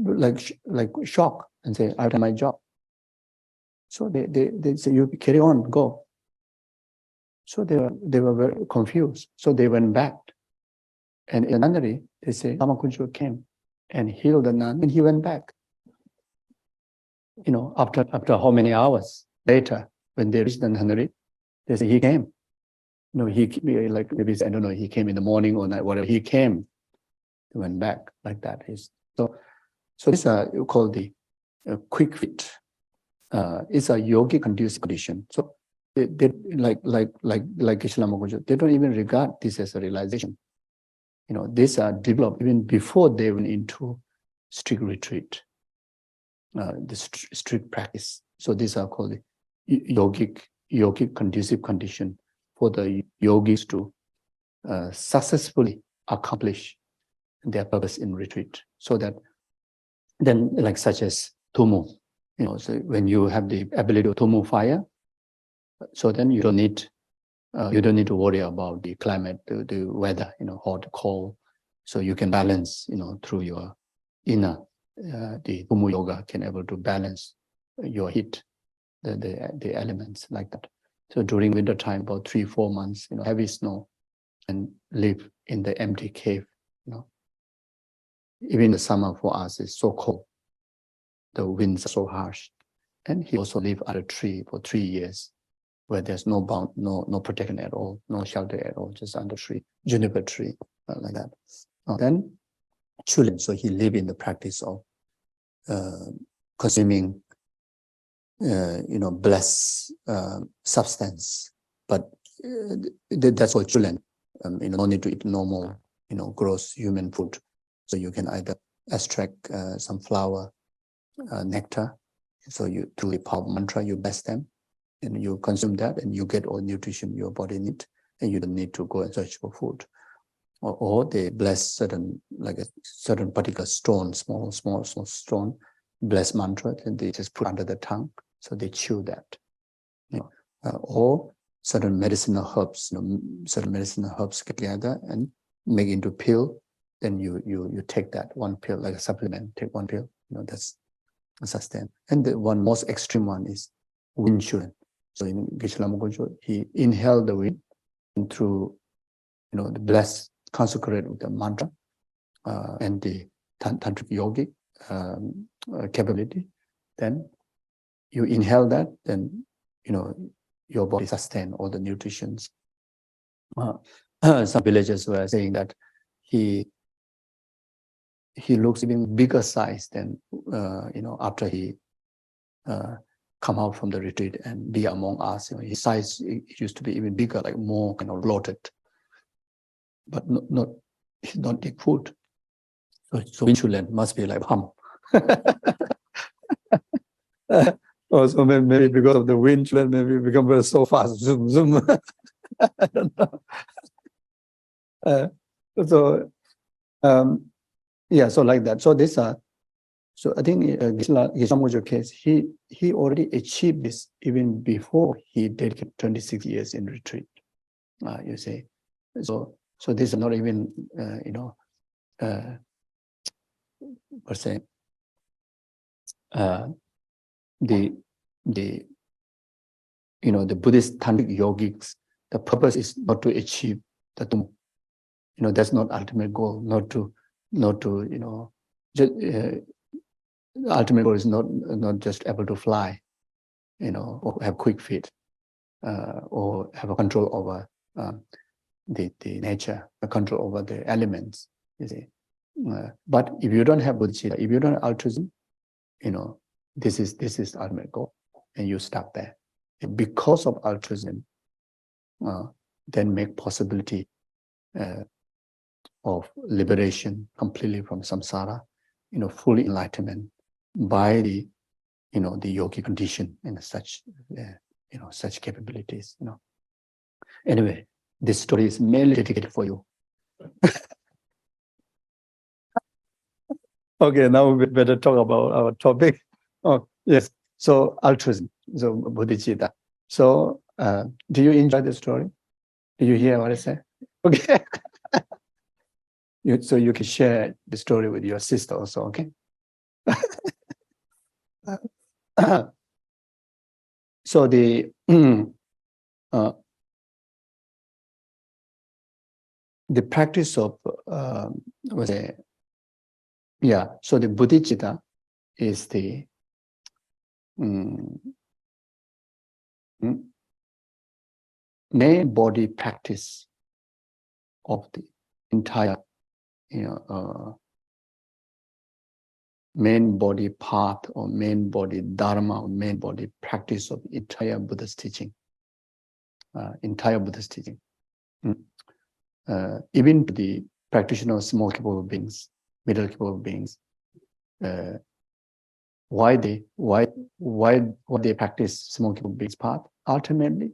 like shock and say, "I've done my job." So they say, "You carry on, go." So they were very confused. So they went back, and in the nunnery, they say Lama Kuncho came and healed the nun, and he went back. After how many hours later, when they reached the nunnery, they say he came. He like maybe I don't know. He came in the morning or night, whatever. He came, he went back like that. So this you call the quick fit. It's a yogic conducive condition. So they like Geshe Lama Kuncho, they don't even regard this as a realization. These are developed even before they went into strict retreat, the strict practice. So these are called the yogic conducive condition for the yogis to successfully accomplish their purpose in retreat. So that then, like such as tumu, so when you have the ability to move fire, so then you don't need to worry about the climate, the weather, hot, cold. So you can balance, through your inner, the tumu yoga can able to balance your heat, the elements like that. So during winter time, about 3-4 months, heavy snow, and live in the empty cave. Even the summer for us is so cold. The winds are so harsh. And he also lived at a tree for 3 years, where there's no protection at all, no shelter at all, just under tree, juniper tree, like that. Then children, so he lived in the practice of consuming, blessed substance, but that's for children. No need to eat normal, gross human food. So you can either extract some flower, nectar. So you through the power of mantra, you bless them, and you consume that, and you get all nutrition your body needs, and you don't need to go and search for food. or they bless certain, like a certain particular stone, small stone, bless mantra, and they just put under the tongue, so they chew that, or certain medicinal herbs, certain medicinal herbs get together and make into pill. Then you take that one pill like a supplement. Take one pill, that's a sustain. And the one most extreme one is wind children. So in Geshe, he inhaled the wind and through, the blessed, consecrated with the mantra and the tantric yogic capability. Then you inhale that, then your body sustain all the nutritions. Some villagers were saying that he looks even bigger size than after he come out from the retreat and be among us. His size used to be even bigger, like more bloated, but not take food. So insulin must be like pump. Also maybe because of the wind, maybe it becomes so fast. Zoom, zoom. I don't know. So like that. So this so I think Geshe case, he already achieved this even before he dedicated 26 years in retreat. You see, so this is not even per se the Buddhist tantric yogics. The purpose is not to achieve the Tummo. That's not ultimate goal. Not to the ultimate goal is not just able to fly, or have quick feet, or have a control over the nature, a control over the elements. You see, but if you don't have bodhicitta, if you don't have altruism, this is the ultimate goal, and you stop there. And because of altruism, then make possibility of liberation completely from samsara, full enlightenment by the yogi condition and such such capabilities. Anyway, this story is mainly dedicated for you. Okay, now we better talk about our topic. Oh yes, so altruism, so bodhicitta. So do you enjoy the story? Do you hear what I say? Okay. So you can share the story with your sister also, okay? So the practice of so the bodhicitta is the main body practice of the entire main body path or main body dharma or main body practice of entire Buddha's teaching. Entire Buddha's teaching. Even the practitioner of small capable beings, middle capable beings, why they practice small capable beings path? Ultimately,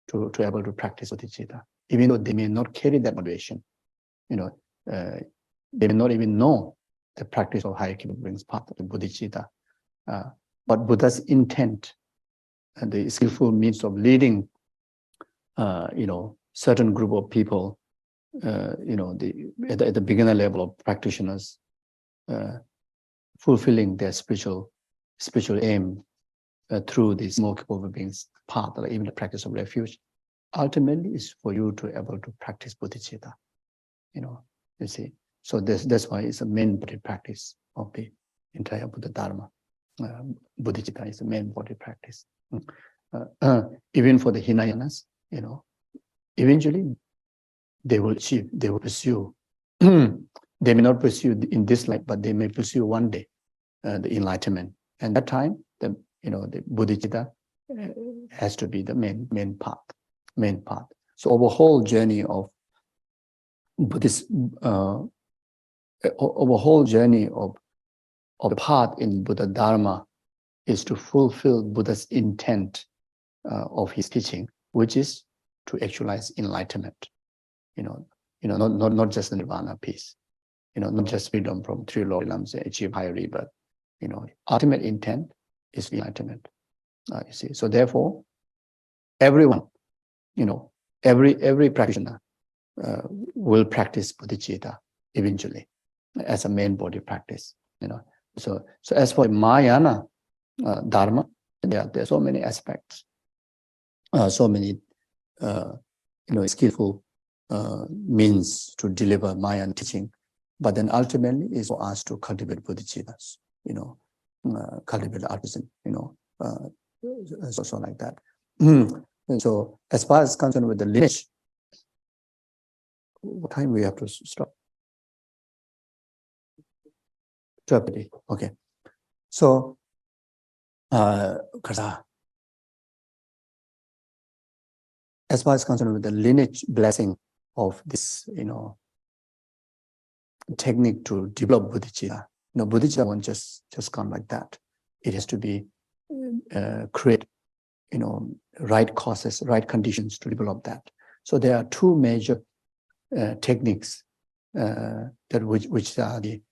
to able to practice bodhicitta, even though they may not carry that motivation. They may not even know the practice of higher capable beings path of the bodhicitta. But Buddha's intent and the skillful means of leading, certain group of people, at the beginner level of practitioners, fulfilling their spiritual aim through the small capable beings path, or even the practice of refuge, ultimately is for you to able to practice bodhicitta. You see. So that's why it's a main body practice of the entire Buddha Dharma. Bodhicitta is the main body practice. Even for the Hinayanas, eventually they will pursue. They may not pursue in this life, but they may pursue one day the enlightenment. And that time, the bodhicitta has to be the main path. So over whole journey of Buddhist, over whole journey of the path in Buddha Dharma is to fulfill Buddha's intent of his teaching, which is to actualize enlightenment. not just the nirvana peace, not just freedom from three lord realms, achieve higher rebirth. Ultimate intent is enlightenment. You see, so therefore, everyone, every practitioner will practice bodhicitta eventually as a main body practice. So as for Mahayana Dharma, there are so many aspects, so many skillful means to deliver Mahayana teaching, but then ultimately is for us to cultivate bodhicittas, cultivate artisan, so like that. And so as far as concerned with the lineage, what time we have to stop? 12:30. Okay. So, as far as concerned with the lineage blessing of this, technique to develop bodhicitta, bodhicitta won't just come like that. It has to be create, right causes, right conditions to develop that. So there are two major techniques that which are the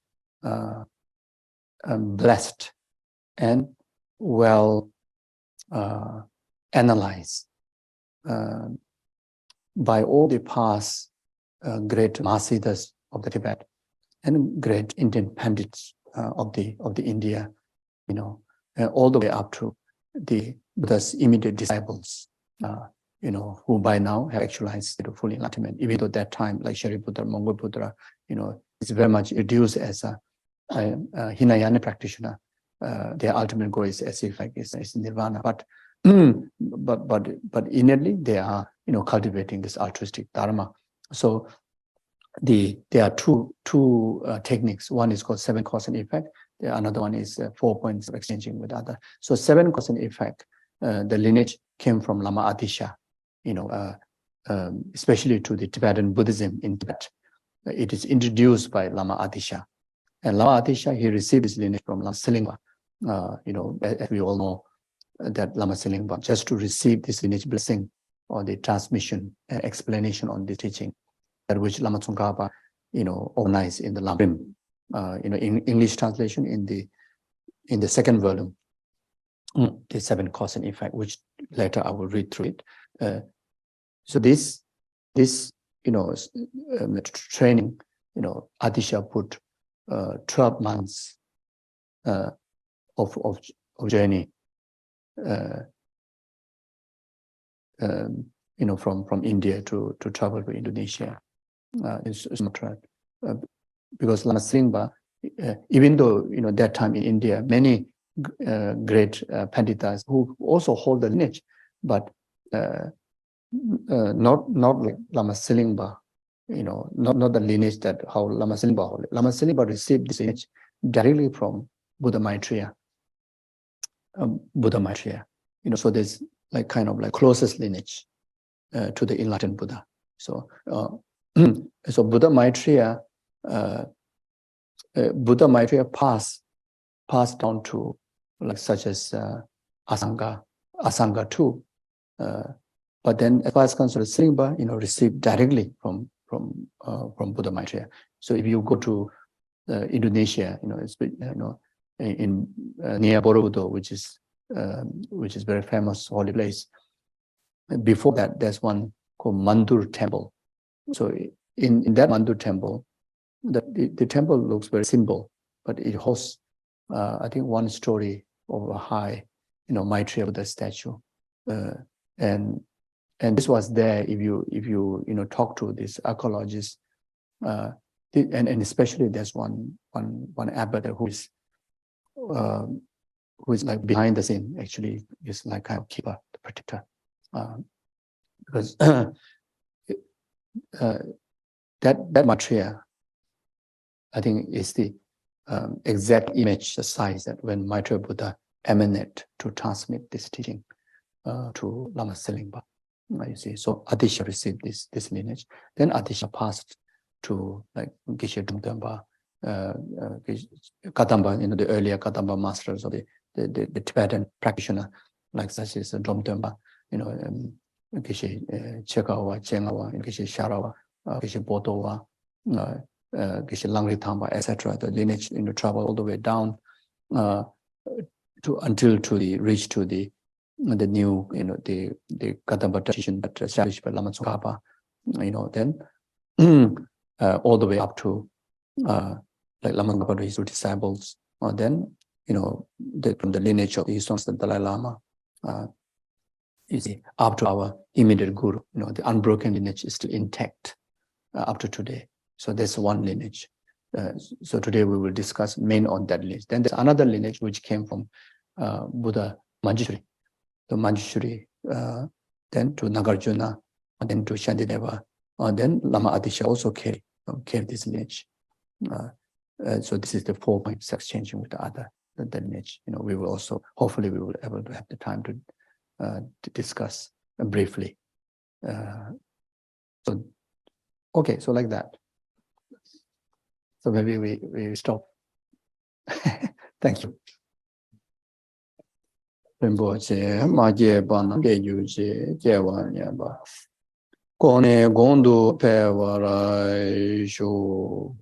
blessed and well analyzed by all the past great Mahasiddhas of the Tibet and great Indian Pandits of the India, all the way up to the Buddha's immediate disciples, who by now have actualized full enlightenment. Even though at that time, like Shariputra, Mongolputra, it's very much reduced as a Hinayana practitioner. Their ultimate goal is as if like is nirvana, but innately they are cultivating this altruistic dharma. So there are two techniques. One is called 7 cause and effect. Another one is 4 points of exchanging with other. So 7 cause and effect. The lineage came from Lama Atisha, especially to the Tibetan Buddhism in Tibet. It is introduced by Lama Atisha. And Lama Atisha, he received his lineage from Lama Silingpa. As we all know, that Lama Silingpa, just to receive this lineage blessing or the transmission, explanation on the teaching, that which Lama Tsongkhapa, organized in the Lamrim, in English translation in the second volume, the 7 cause and effect, which later I will read through it. So this training, Atisha put 12 months of journey, from India to travel to Indonesia. Because Lama Silingpa, even though that time in India, many great Panditas who also hold the lineage, but not like Lama Silingpa, not the lineage that how Lama Silingpa hold it. Lama Silingpa received this lineage directly from Buddha Maitreya. So there's like kind of like closest lineage to the enlightened Buddha. So so Buddha Maitreya passed down to like such as Asanga too. But then as far as concerned, Silingpa, received directly from Buddha Maitreya. So if you go to Indonesia, it's in near Borobudur, which is very famous holy place. Before that, there's one called Mandur Temple. So in that Mandur Temple, the temple looks very simple, but it hosts, I think, 1 story over high, Maitreya Buddha statue, and this was there. If you talk to these archaeologists, and especially there's one abbot who is like behind the scene, actually is like kind of keeper, the protector, because that Maitreya, I think, is the exact image, the size that when Maitreya Buddha emanated to transmit this teaching to Lama Silingpa. You see, so Atisha received this lineage. Then Atisha passed to like Geshe Dumdamba, Kadamba, the earlier Kadamba masters of the Tibetan practitioner, like such as Dumdamba, Geshe Chekawa, Chengawa, Geshe Sharawa, Geshe Bodowa, Geshe Langritamba, etc. The lineage travel all the way down until reach to the new, the Kadamba tradition that established by Lama Tsongkhapa, then all the way up to like Lama Tsongkhapa to his disciples, then from the lineage of the Sons of the Dalai Lama, you see, up to our immediate guru, the unbroken lineage is still intact up to today. So there's one lineage. So today we will discuss main on that lineage. Then there's another lineage which came from Buddha Manjushri, the Manjushri, then to Nagarjuna, and then to Shantideva, and then Lama Adisha also carried this lineage. So this is the 4 points exchanging with the lineage. We will also, hopefully we will be able to have the time to discuss briefly. Okay, so like that. So maybe we stop. Thank you. Rinpoche, Maje Bana, Geyuje, Jewanya Ba. Kone Gondu Pewara Shu.